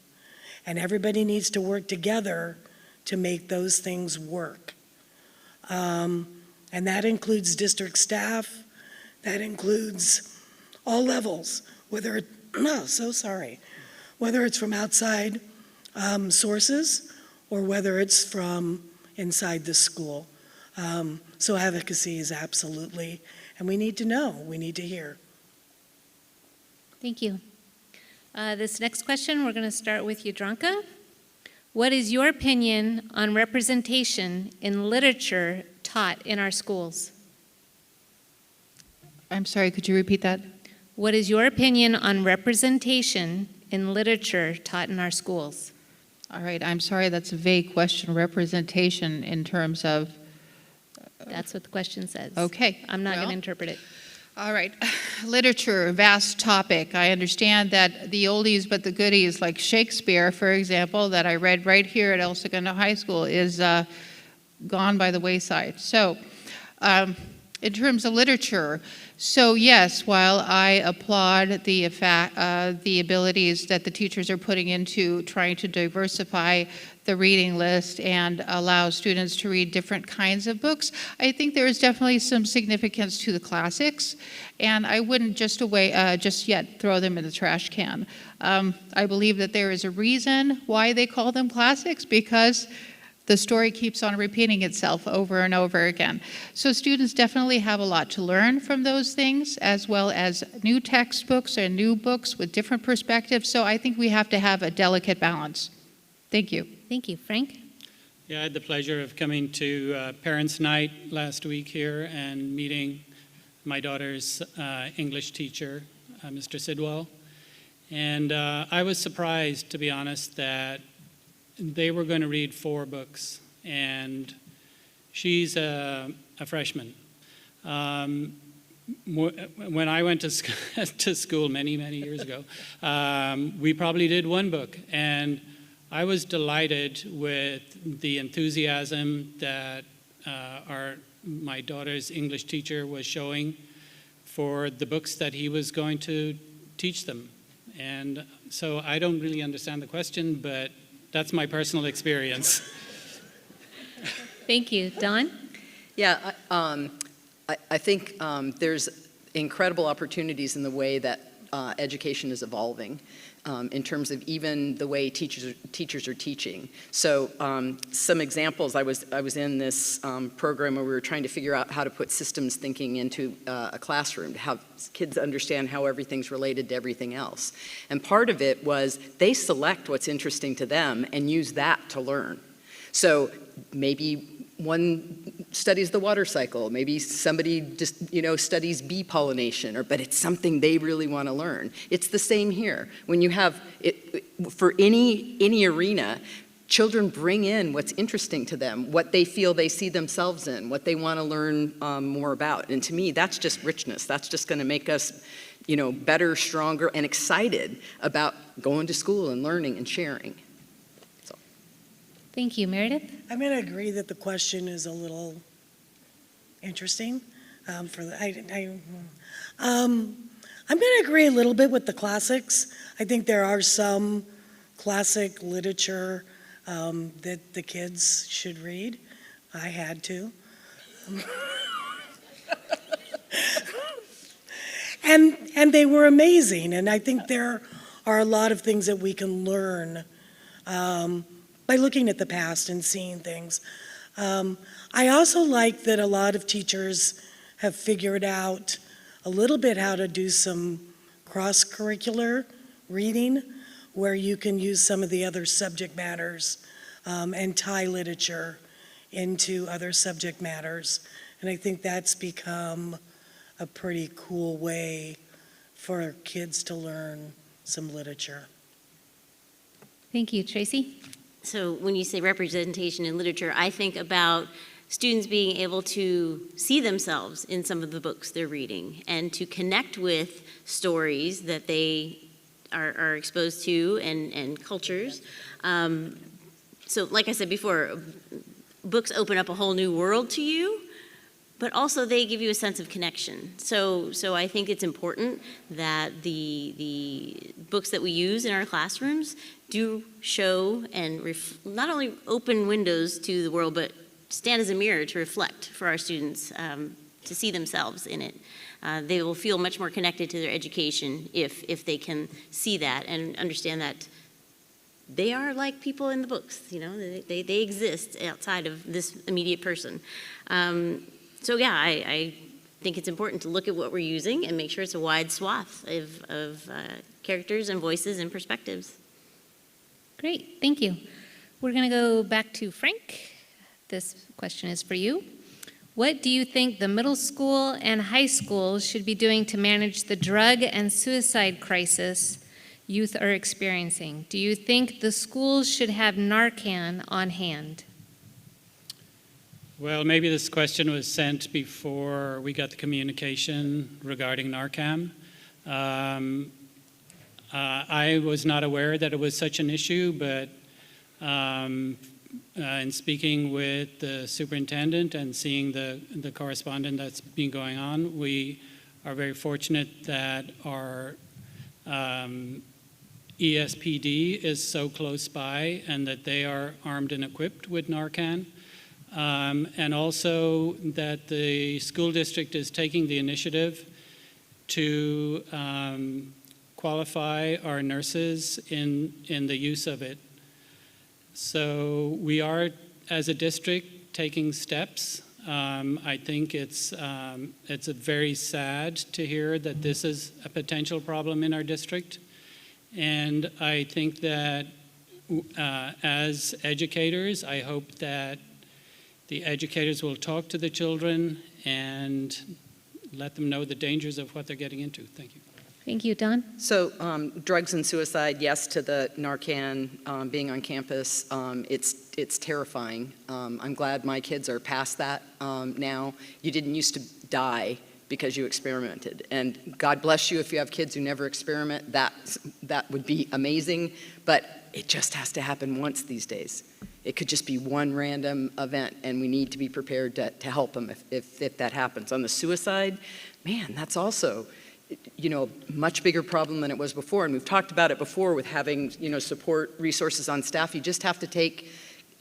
And everybody needs to work together to make those things work. And that includes district staff, that includes all levels, whether it, whether it's from outside sources or whether it's from inside the school. So advocacy is absolutely, and we need to know, we need to hear. Thank you. This next question, we're going to start with Yadranka. What is your opinion on representation in literature taught in our schools? I'm sorry, could you repeat that? What is your opinion on representation in literature taught in our schools? All right, I'm sorry, that's a vague question. Representation in terms of... That's what the question says. Okay. I'm not going well, to interpret it. All right. Literature, vast topic. I understand that the oldies but the goodies, like Shakespeare, for example, that I read right here at El Segundo High School, is gone by the wayside. So, in terms of literature, so yes, while I applaud the abilities that the teachers are putting into trying to diversify the reading list and allow students to read different kinds of books, I think there is definitely some significance to the classics, and I wouldn't just yet throw them in the trash can. I believe that there is a reason why they call them classics, because the story keeps on repeating itself over and over again. So students definitely have a lot to learn from those things, as well as new textbooks and new books with different perspectives. So I think we have to have a delicate balance. Thank you. Thank you. Frank? Yeah, I had the pleasure of coming to Parents' Night last week here and meeting my daughter's English teacher, Mr. Sidwell. And I was surprised, to be honest, that they were going to read 4 books, and she's a freshman. When I went to school many, many years ago, we probably did 1 book, and I was delighted with the enthusiasm that my daughter's English teacher was showing for the books that he was going to teach them. And so I don't really understand the question, but that's my personal experience. Thank you. Dawn? Yeah, I think there's incredible opportunities in the way that education is evolving in terms of even the way teachers are teaching. So some examples, I was in this program where we were trying to figure out how to put systems thinking into a classroom to have kids understand how everything's related to everything else. And part of it was they select what's interesting to them and use that to learn. So maybe one studies the water cycle, maybe somebody just, studies bee pollination, but it's something they really want to learn. It's the same here. When you have it, for any arena, children bring in what's interesting to them, what they feel they see themselves in, what they want to learn more about. And to me, that's just richness. That's just going to make us, better, stronger, and excited about going to school and learning and sharing. Thank you. Meredith? I'm going to agree that the question is a little interesting. I'm going to agree a little bit with the classics. I think there are some classic literature that the kids should read. I had to. And they were amazing. And I think there are a lot of things that we can learn by looking at the past and seeing things. I also like that a lot of teachers have figured out a little bit how to do some cross-curricular reading where you can use some of the other subject matters and tie literature into other subject matters. And I think that's become a pretty cool way for kids to learn some literature. Thank you. Tracey? So when you say representation in literature, I think about students being able to see themselves in some of the books they're reading and to connect with stories that they are exposed to and cultures. So like I said before, books open up a whole new world to you, but also they give you a sense of connection. So I think it's important that the books that we use in our classrooms do show and not only open windows to the world, but stand as a mirror to reflect for our students, to see themselves in it. They will feel much more connected to their education if they can see that and understand that they are like people in the books, you know, they exist outside of this immediate person. So yeah, I think it's important to look at what we're using and make sure it's a wide swath of characters and voices and perspectives. Great, thank you. We're going to go back to Frank. This question is for you. What do you think the middle school and high school should be doing to manage the drug and suicide crisis youth are experiencing? Do you think the schools should have Narcan on hand? Well, maybe this question was sent before we got the communication regarding Narcan. I was not aware that it was such an issue, but in speaking with the superintendent and seeing the correspondence that's been going on, we are very fortunate that our ESPD is so close by and that they are armed and equipped with Narcan. And also that the school district is taking the initiative to qualify our nurses in the use of it. So we are, as a district, taking steps. I think it's very sad to hear that this is a potential problem in our district. And I think that as educators, I hope that the educators will talk to the children and let them know the dangers of what they're getting into. Thank you. Thank you, Don. So drugs and suicide, yes to the Narcan being on campus. It's terrifying. I'm glad my kids are past that now. You didn't used to die because you experimented. And God bless you if you have kids who never experiment. That would be amazing, but it just has to happen once these days. It could just be one random event, and we need to be prepared to help them if that happens. On the suicide, man, that's also, you know, a much bigger problem than it was before. And we've talked about it before with having, you know, support resources on staff. You just have to take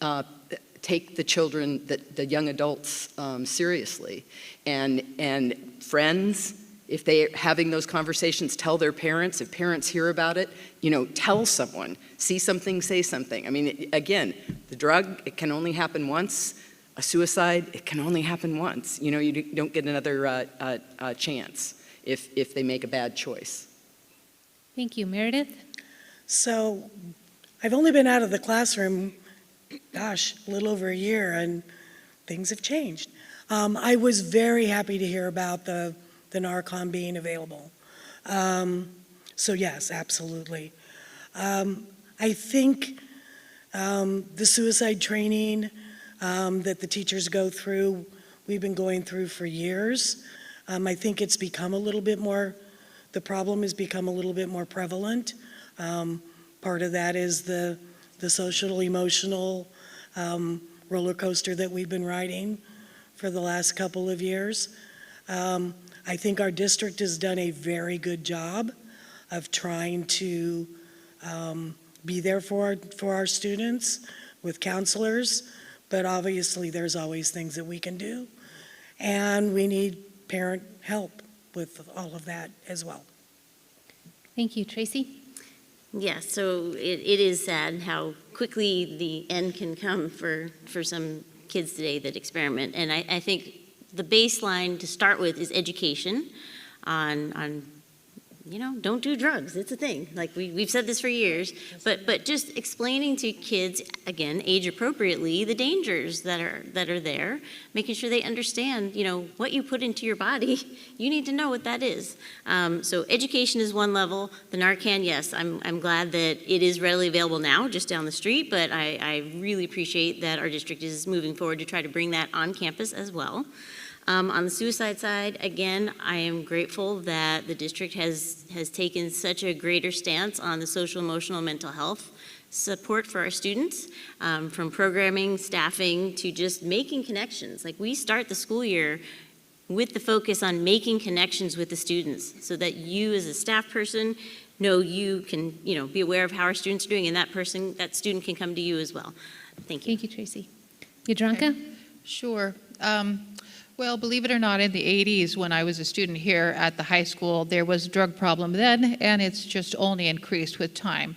the children, the young adults seriously. And friends, if they're having those conversations, tell their parents. If parents hear about it, you know, tell someone. See something, say something. I mean, again, the drug, it can only happen once. A suicide, it can only happen once. You know, you don't get another chance if they make a bad choice. Thank you. Meredith? So I've only been out of the classroom, gosh, a little over a year, and things have changed. I was very happy to hear about the Narcan being available. So yes, absolutely. I think the suicide training that the teachers go through, we've been going through for years. I think it's become a little bit more, the problem has become a little bit more prevalent. Part of that is the social, emotional roller coaster that we've been riding for the last couple of years. I think our district has done a very good job of trying to be there for our students with counselors, but obviously there's always things that we can do. And we need parent help with all of that as well. Thank you. Tracey? Yeah, so it is sad how quickly the end can come for some kids today that experiment. And I think the baseline to start with is education on you know, don't do drugs. It's a thing. Like we've said this for years, but just explaining to kids, again, age appropriately, the dangers that are there, making sure they understand, you know, what you put into your body. You need to know what that is. So education is one level. The Narcan, yes, I'm glad that it is readily available now, just down the street. But I really appreciate that our district is moving forward to try to bring that on campus as well. On the suicide side, again, I am grateful that the district has taken such a greater stance on the social, emotional, mental health support for our students, from programming, staffing, to just making connections. Like we start the school year with the focus on making connections with the students so that you as a staff person know you can, you know, be aware of how our students are doing, and that student can come to you as well. Thank you. Thank you, Tracey. Yadranka? Sure. Well, believe it or not, in the 80s, when I was a student here at the high school, there was a drug problem then, and it's just only increased with time.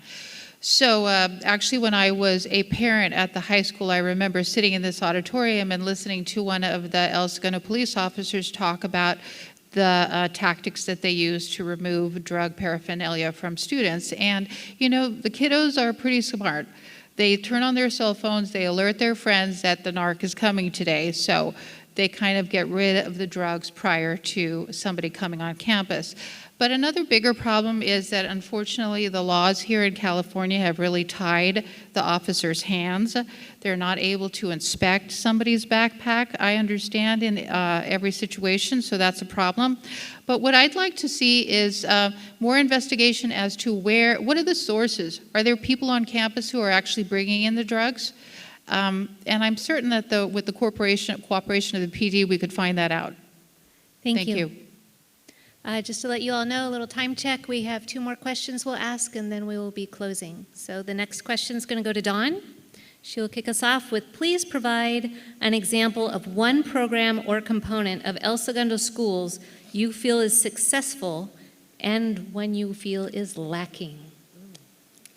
So actually, when I was a parent at the high school, I remember sitting in this auditorium and listening to one of the El Segundo police officers talk about the tactics that they use to remove drug paraphernalia from students. And, you know, the kiddos are pretty smart. They turn on their cell phones, they alert their friends that the narc is coming today, so they kind of get rid of the drugs prior to somebody coming on campus. But another bigger problem is that unfortunately the laws here in California have really tied the officers' hands. They're not able to inspect somebody's backpack, I understand, in every situation, so that's a problem. But what I'd like to see is more investigation as to what are the sources? Are there people on campus who are actually bringing in the drugs? And I'm certain that with the cooperation of the PD, we could find that out. Thank you. Just to let you all know, a little time check. We have 2 more questions we'll ask, and then we will be closing. So the next question is going to go to Dawn. She will kick us off with, please provide an example of one program or component of El Segundo schools you feel is successful and one you feel is lacking.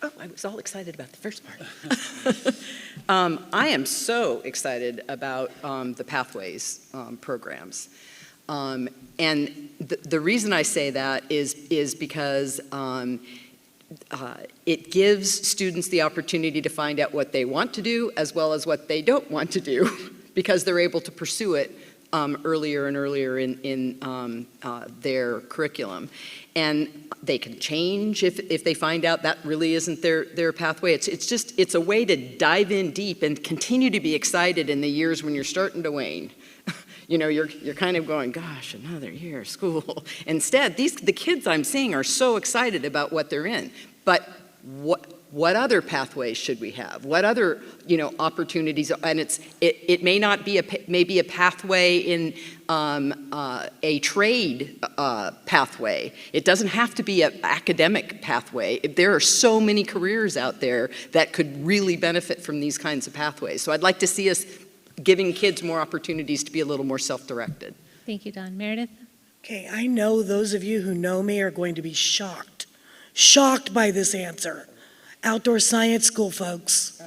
Oh, I was all excited about the first part. I am so excited about the Pathways programs. And the reason I say that is because it gives students the opportunity to find out what they want to do as well as what they don't want to do because they're able to pursue it earlier and earlier in their curriculum. And they can change if they find out that really isn't their pathway. It's a way to dive in deep and continue to be excited in the years when you're starting to wane. You know, you're kind of going, gosh, another year of school. Instead, the kids I'm seeing are so excited about what they're in. But what other pathways should we have? What other, opportunities? And it may not be maybe a pathway in a trade pathway. It doesn't have to be an academic pathway. There are so many careers out there that could really benefit from these kinds of pathways. So I'd like to see us giving kids more opportunities to be a little more self-directed. Thank you, Dawn. Meredith? Okay, I know those of you who know me are going to be shocked by this answer. Outdoor science school, folks.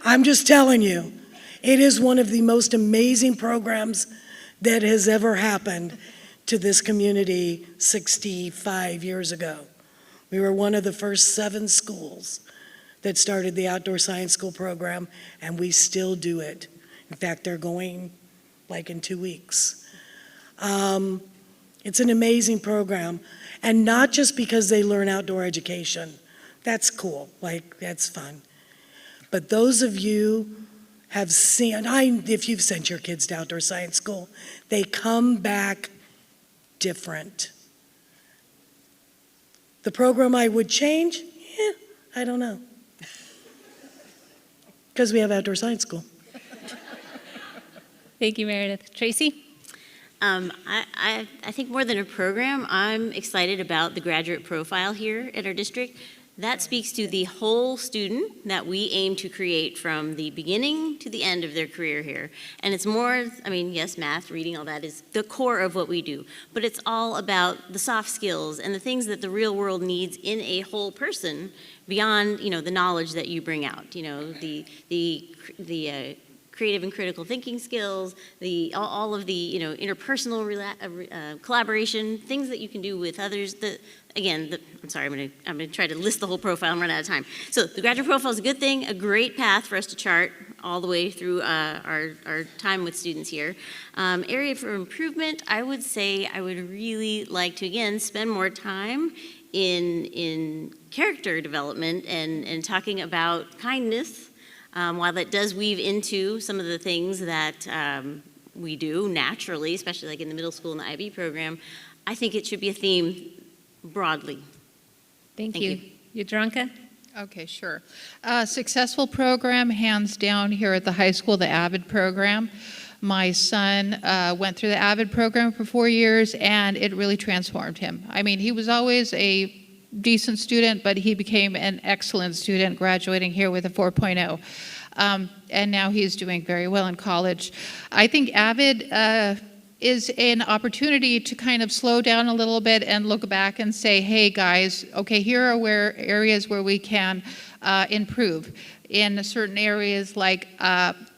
I'm just telling you, it is one of the most amazing programs that has ever happened to this community 65 years ago. We were one of the first 7 schools that started the outdoor science school program, and we still do it. In fact, they're going like in 2 weeks. It's an amazing program, and not just because they learn outdoor education. That's cool, that's fun. But those of you have seen, if you've sent your kids to outdoor science school, they come back different. The program I would change? I don't know. Because we have outdoor science school. Thank you, Meredith. Tracey? I think more than a program, I'm excited about the graduate profile here at our district. That speaks to the whole student that we aim to create from the beginning to the end of their career here. And it's more, yes, math, reading, all that is the core of what we do, but it's all about the soft skills and the things that the real world needs in a whole person beyond, the knowledge that you bring out, the creative and critical thinking skills, all of the interpersonal collaboration, things that you can do with others. I'm sorry, I'm gonna try to list the whole profile and run out of time. So the graduate profile is a good thing, a great path for us to chart all the way through our time with students here. Area for improvement, I would say I would really like to, again, spend more time in character development and talking about kindness. While that does weave into some of the things that we do naturally, especially like in the middle school and the IB program, I think it should be a theme broadly. Thank you. Yadranka? Okay, sure. Successful program, hands down here at the high school, the AVID program. My son went through the AVID program for 4 years, and it really transformed him. He was always a decent student, but he became an excellent student, graduating here with a 4.0. And now he's doing very well in college. I think AVID is an opportunity to kind of slow down a little bit and look back and say, hey guys, okay, here are areas where we can improve. In certain areas like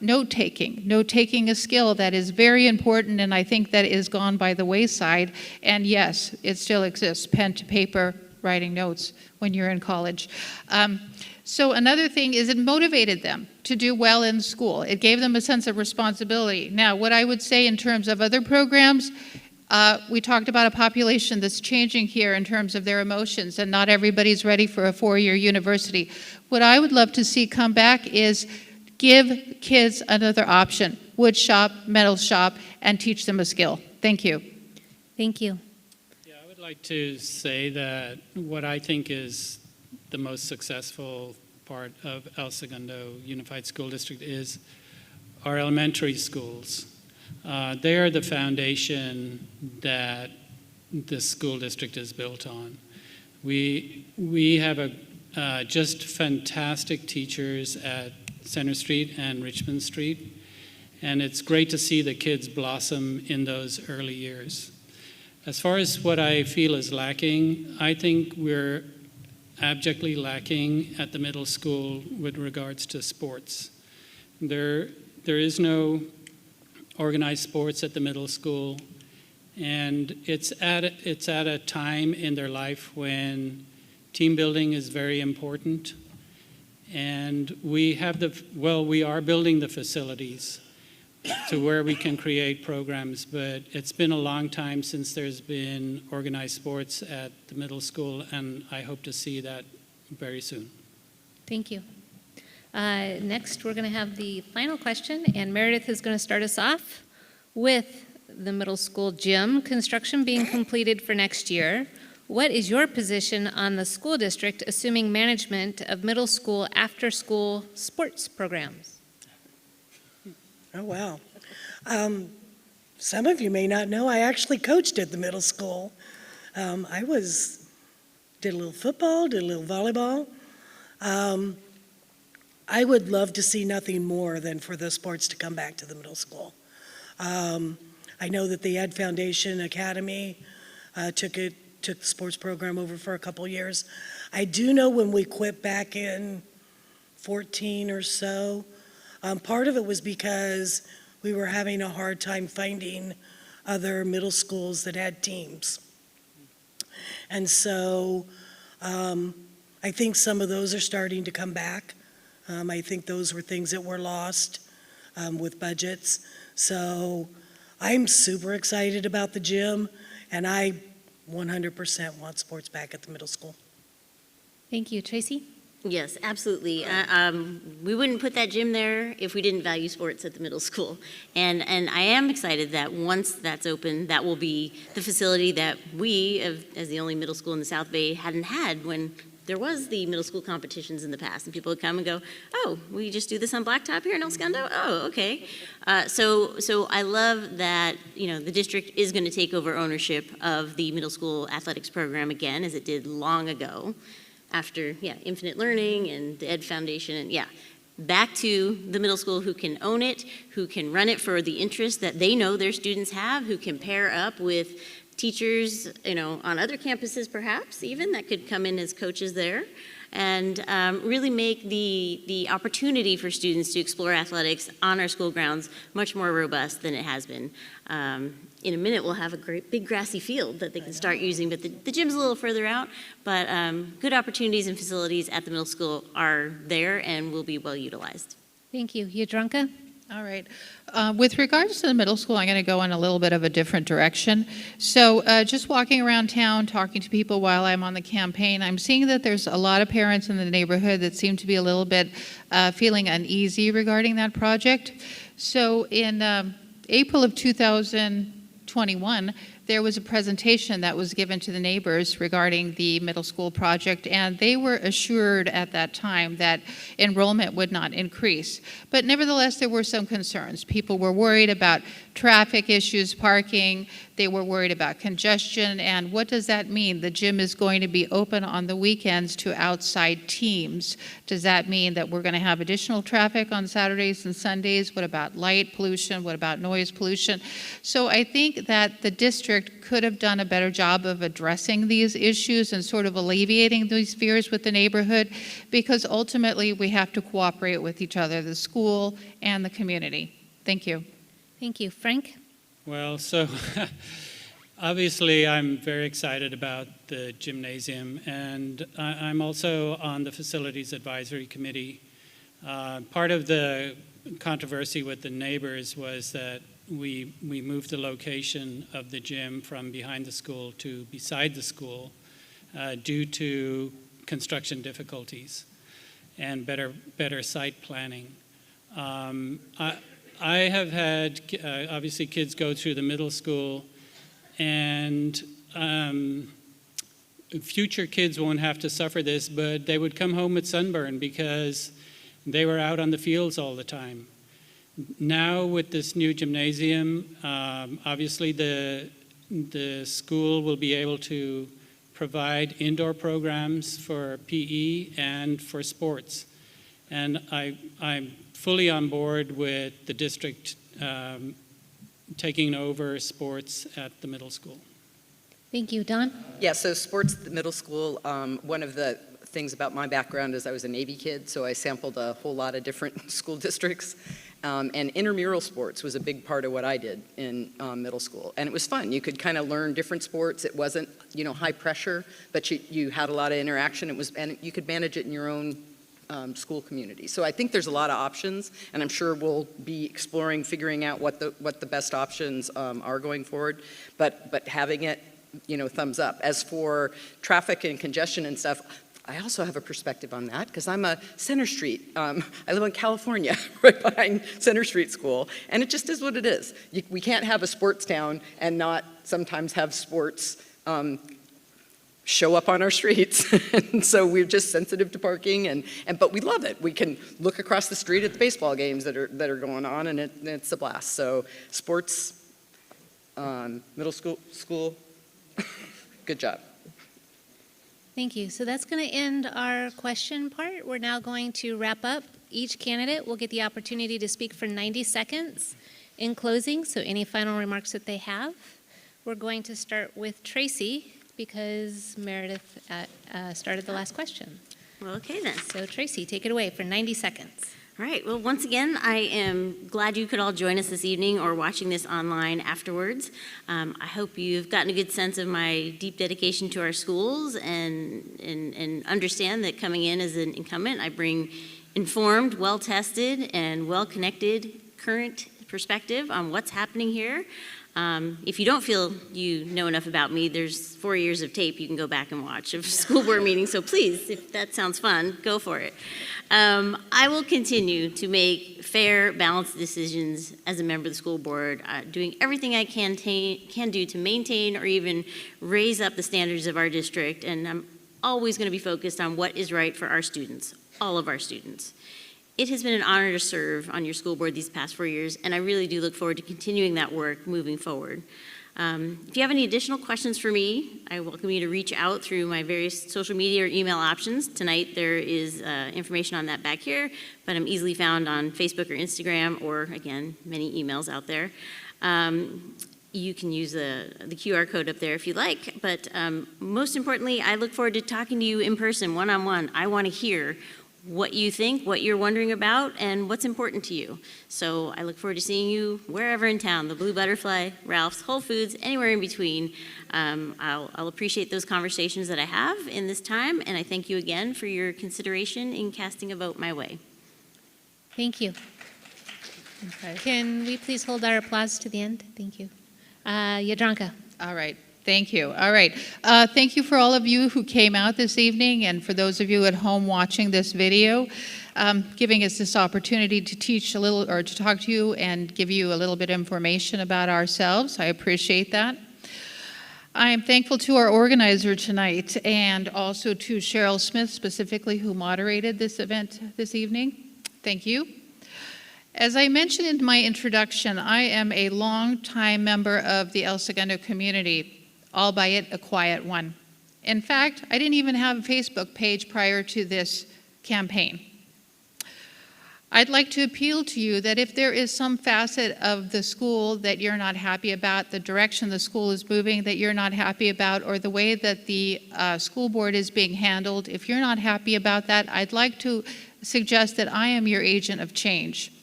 note-taking. Note-taking is a skill that is very important, and I think that is gone by the wayside. And yes, it still exists, pen to paper, writing notes when you're in college. So another thing is it motivated them to do well in school. It gave them a sense of responsibility. Now, what I would say in terms of other programs, we talked about a population that's changing here in terms of their emotions, and not everybody's ready for a 4-year university. What I would love to see come back is give kids another option, wood shop, metal shop, and teach them a skill. Thank you. Thank you. Yeah, I would like to say that what I think is the most successful part of El Segundo Unified School District is our elementary schools. They are the foundation that the school district is built on. We have just fantastic teachers at Center Street and Richmond Street, and it's great to see the kids blossom in those early years. As far as what I feel is lacking, I think we're abjectly lacking at the middle school with regards to sports. There is no organized sports at the middle school, and it's at a time in their life when team building is very important, and we are building the facilities to where we can create programs, but it's been a long time since there's been organized sports at the middle school, and I hope to see that very soon. Thank you. Next, we're going to have the final question, and Meredith is going to start us off with the middle school gym construction being completed for next year. What is your position on the school district assuming management of middle school after-school sports programs? Oh, wow. Some of you may not know, I actually coached at the middle school. I did a little football, did a little volleyball. I would love to see nothing more than for the sports to come back to the middle school. I know that the Ed Foundation Academy took the sports program over for a couple years. I do know when we quit back in 14 or so, part of it was because we were having a hard time finding other middle schools that had teams. And so I think some of those are starting to come back. I think those were things that were lost with budgets. So I'm super excited about the gym, and I 100% want sports back at the middle school. Thank you. Tracey? Yes, absolutely. We wouldn't put that gym there if we didn't value sports at the middle school. And I am excited that once that's open, that will be the facility that we, as the only middle school in the South Bay, hadn't had when there was the middle school competitions in the past. And people would come and go, oh, we just do this on blacktop here in El Segundo? Oh, okay. So I love that, the district is going to take over ownership of the middle school athletics program again, as it did long ago. After, Infinite Learning and the Ed Foundation, and back to the middle school who can own it, who can run it for the interest that they know their students have, who can pair up with teachers, on other campuses perhaps even, that could come in as coaches there, and really make the opportunity for students to explore athletics on our school grounds much more robust than it has been. In a minute, we'll have a great big grassy field that they can start using, but the gym's a little further out. But good opportunities and facilities at the middle school are there and will be well utilized. Thank you. Yadranka? All right. With regards to the middle school, I'm going to go in a little bit of a different direction. So just walking around town, talking to people while I'm on the campaign, I'm seeing that there's a lot of parents in the neighborhood that seem to be a little bit feeling uneasy regarding that project. So in April of 2021, there was a presentation that was given to the neighbors regarding the middle school project, and they were assured at that time that enrollment would not increase. But nevertheless, there were some concerns. People were worried about traffic issues, parking. They were worried about congestion, and what does that mean? The gym is going to be open on the weekends to outside teams. Does that mean that we're going to have additional traffic on Saturdays and Sundays? What about light pollution? What about noise pollution? So I think that the district could have done a better job of addressing these issues and sort of alleviating these fears with the neighborhood, because ultimately we have to cooperate with each other, the school and the community. Thank you. Thank you. Frank? Well, so obviously I'm very excited about the gymnasium, and I'm also on the Facilities Advisory Committee. Part of the controversy with the neighbors was that we moved the location of the gym from behind the school to beside the school due to construction difficulties and better site planning. I have had, obviously, kids go through the middle school, and future kids won't have to suffer this, but they would come home with sunburn because they were out on the fields all the time. Now, with this new gymnasium, obviously the school will be able to provide indoor programs for PE and for sports. And I'm fully on board with the district taking over sports at the middle school. Thank you. Don? Yeah, so sports at the middle school, one of the things about my background is I was a Navy kid, so I sampled a whole lot of different school districts. And intramural sports was a big part of what I did in middle school. And it was fun. You could kind of learn different sports. It wasn't, high pressure, but you had a lot of interaction. And you could manage it in your own school community. So I think there's a lot of options, and I'm sure we'll be exploring, figuring out what the best options are going forward. But having it, thumbs up. As for traffic and congestion and stuff, I also have a perspective on that because I'm a Center Street. I live in California, right behind Center Street School, and it just is what it is. We can't have a sports town and not sometimes have sports show up on our streets. And so we're just sensitive to parking, but we love it. We can look across the street at the baseball games that are going on, and it's a blast. So sports, middle school, good job. Thank you. So that's going to end our question part. We're now going to wrap up. Each candidate will get the opportunity to speak for 90 seconds in closing, so any final remarks that they have. We're going to start with Tracey because Meredith started the last question. Well, okay then. So Tracey, take it away for 90 seconds. All right. Well, once again, I am glad you could all join us this evening or watching this online afterwards. I hope you've gotten a good sense of my deep dedication to our schools and understand that coming in as an incumbent, I bring informed, well-tested, and well-connected current perspective on what's happening here. If you don't feel you know enough about me, there's 4 years of tape you can go back and watch of school board meetings, so please, if that sounds fun, go for it. I will continue to make fair, balanced decisions as a member of the school board, doing everything I can do to maintain or even raise up the standards of our district, and I'm always going to be focused on what is right for our students, all of our students. It has been an honor to serve on your school board these past 4 years, and I really do look forward to continuing that work moving forward. If you have any additional questions for me, I welcome you to reach out through my various social media or email options. Tonight there is information on that back here, but I'm easily found on Facebook or Instagram, or again, many emails out there. You can use the QR code up there if you like, but most importantly, I look forward to talking to you in person, one-on-one. I want to hear what you think, what you're wondering about, and what's important to you. So I look forward to seeing you wherever in town, the Blue Butterfly, Ralph's, Whole Foods, anywhere in between. I'll appreciate those conversations that I have in this time, and I thank you again for your consideration in casting a vote my way. Thank you. Okay. Can we please hold our applause to the end? Thank you. Yadranka. All right. Thank you. All right. Thank you for all of you who came out this evening, and for those of you at home watching this video, giving us this opportunity to teach a little, or to talk to you and give you a little bit of information about ourselves. I appreciate that. I am thankful to our organizer tonight, and also to Cheryl Smith specifically, who moderated this event this evening. Thank you. As I mentioned in my introduction, I am a longtime member of the El Segundo community, albeit a quiet one. In fact, I didn't even have a Facebook page prior to this campaign. I'd like to appeal to you that if there is some facet of the school that you're not happy about, the direction the school is moving that you're not happy about, or the way that the school board is being handled, if you're not happy about that, I'd like to suggest that I am your agent of change.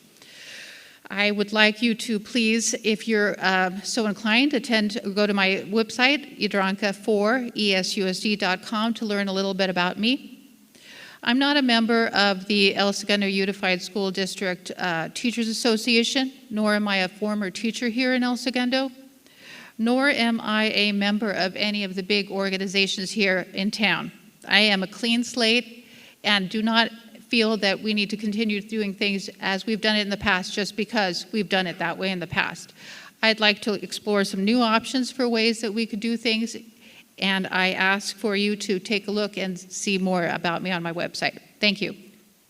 I would like you to please, if you're so inclined, go to my website, Yadranka4ESUSD.com, to learn a little bit about me. I'm not a member of the El Segundo Unified School District Teachers Association, nor am I a former teacher here in El Segundo, nor am I a member of any of the big organizations here in town. I am a clean slate and do not feel that we need to continue doing things as we've done it in the past just because we've done it that way in the past. I'd like to explore some new options for ways that we could do things, and I ask for you to take a look and see more about me on my website. Thank you.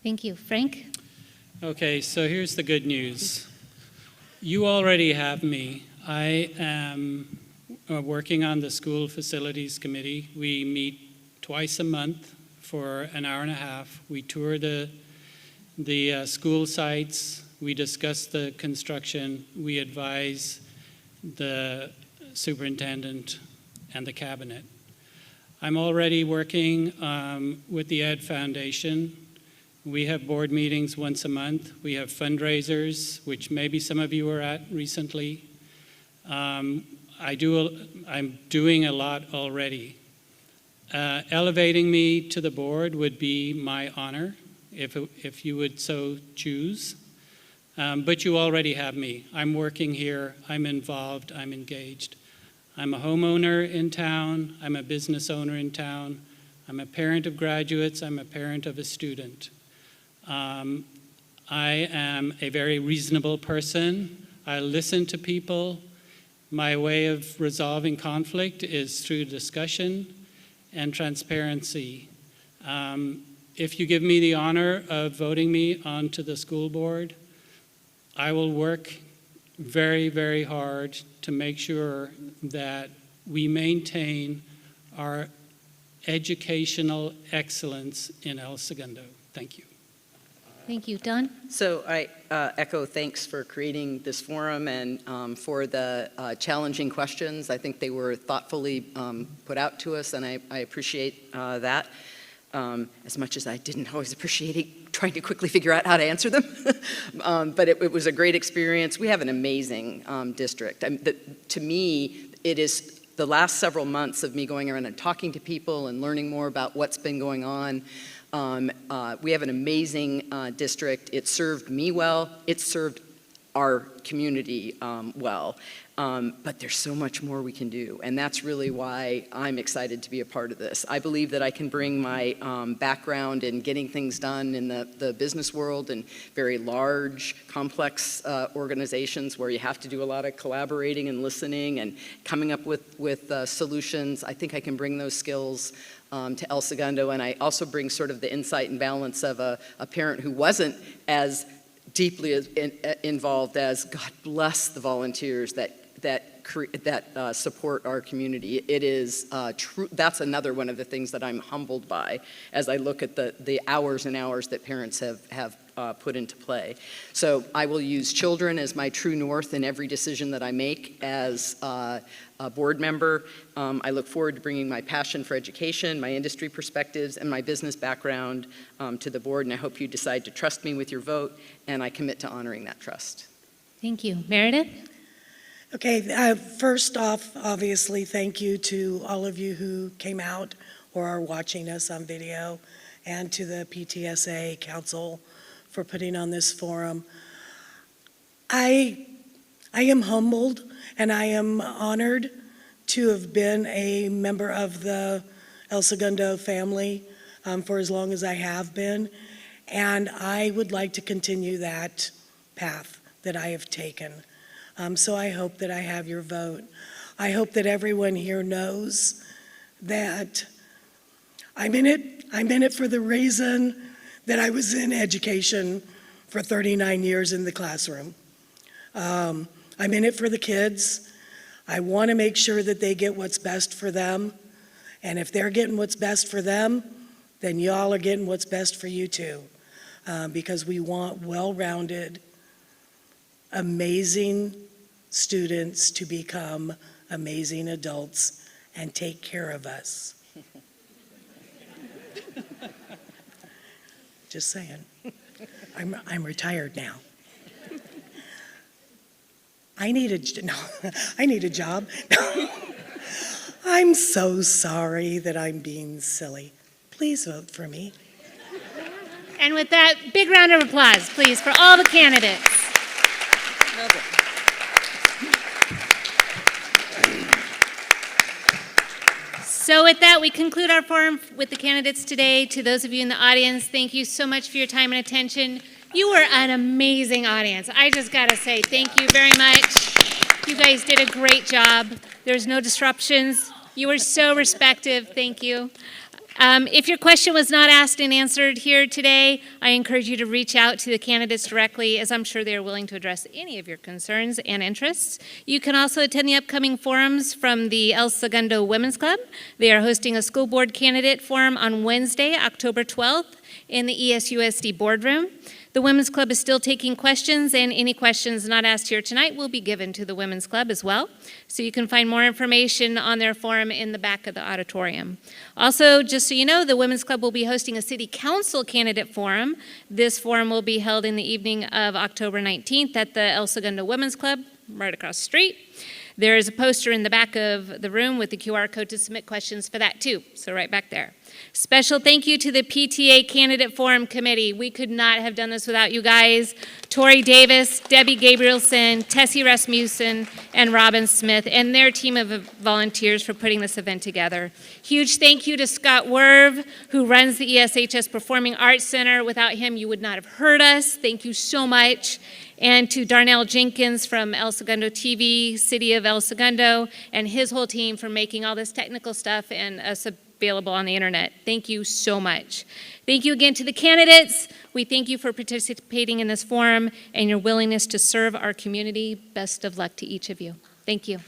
Thank you. Frank? Okay, so here's the good news. You already have me. I am working on the School Facilities Committee. We meet twice a month for an hour and a half. We tour the school sites. We discuss the construction. We advise the superintendent and the cabinet. I'm already working with the Ed Foundation. We have board meetings once a month. We have fundraisers, which maybe some of you were at recently. I'm doing a lot already. Elevating me to the board would be my honor, if you would so choose. But you already have me. I'm working here. I'm involved. I'm engaged. I'm a homeowner in town. I'm a business owner in town. I'm a parent of graduates. I'm a parent of a student. I am a very reasonable person. I listen to people. My way of resolving conflict is through discussion and transparency. If you give me the honor of voting me onto the school board, I will work very, very hard to make sure that we maintain our educational excellence in El Segundo. Thank you. Thank you. Don? So I echo thanks for creating this forum and for the challenging questions. I think they were thoughtfully put out to us, and I appreciate that. As much as I didn't always appreciate trying to quickly figure out how to answer them. But it was a great experience. We have an amazing district. To me, it is the last several months of me going around and talking to people and learning more about what's been going on. We have an amazing district. It served me well. It served our community well. But there's so much more we can do, and that's really why I'm excited to be a part of this. I believe that I can bring my background in getting things done in the business world and very large, complex organizations where you have to do a lot of collaborating and listening and coming up with solutions. I think I can bring those skills to El Segundo, and I also bring sort of the insight and balance of a parent who wasn't as deeply involved as, God bless the volunteers that support our community. It is true. That's another one of the things that I'm humbled by as I look at the hours and hours that parents have put into play. So I will use children as my true north in every decision that I make as a board member. I look forward to bringing my passion for education, my industry perspectives, and my business background to the board, and I hope you decide to trust me with your vote, and I commit to honoring that trust. Thank you. Meredith? Okay, first off, obviously, thank you to all of you who came out or are watching us on video, and to the PTSA Council for putting on this forum. I am humbled and I am honored to have been a member of the El Segundo family for as long as I have been, and I would like to continue that path that I have taken. So I hope that I have your vote. I hope that everyone here knows that I'm in it for the reason that I was in education for 39 years in the classroom. I'm in it for the kids. I want to make sure that they get what's best for them. And if they're getting what's best for them, then y'all are getting what's best for you too. Because we want well-rounded, amazing students to become amazing adults and take care of us. Just saying. I'm retired now. I need a job. I'm so sorry that I'm being silly. Please vote for me. And with that, big round of applause, please, for all the candidates. Well done. So with that, we conclude our forum with the candidates today. To those of you in the audience, thank you so much for your time and attention. You were an amazing audience. I just got to say thank you very much. You guys did a great job. There's no disruptions. You were so respectful. Thank you. If your question was not asked and answered here today, I encourage you to reach out to the candidates directly, as I'm sure they are willing to address any of your concerns and interests. You can also attend the upcoming forums from the El Segundo Women's Club. They are hosting a school board candidate forum on Wednesday, October 12th, in the ESUSD boardroom. The Women's Club is still taking questions, and any questions not asked here tonight will be given to the Women's Club as well. So you can find more information on their forum in the back of the auditorium. Also, just so you know, the Women's Club will be hosting a City Council candidate forum. This forum will be held in the evening of October 19th at the El Segundo Women's Club, right across the street. There is a poster in the back of the room with the QR code to submit questions for that too, so right back there. Special thank you to the PTA Candidate Forum Committee. We could not have done this without you guys. Tori Davis, Debbie Gabrielson, Tessie Rasmussen, and Robin Smith, and their team of volunteers for putting this event together. Huge thank you to Scott Werv, who runs the ESHS Performing Arts Center. Without him, you would not have heard us. Thank you so much. And to Darnell Jenkins from El Segundo TV, City of El Segundo, and his whole team for making all this technical stuff and us available on the internet. Thank you so much. Thank you again to the candidates. We thank you for participating in this forum and your willingness to serve our community. Best of luck to each of you. Thank you.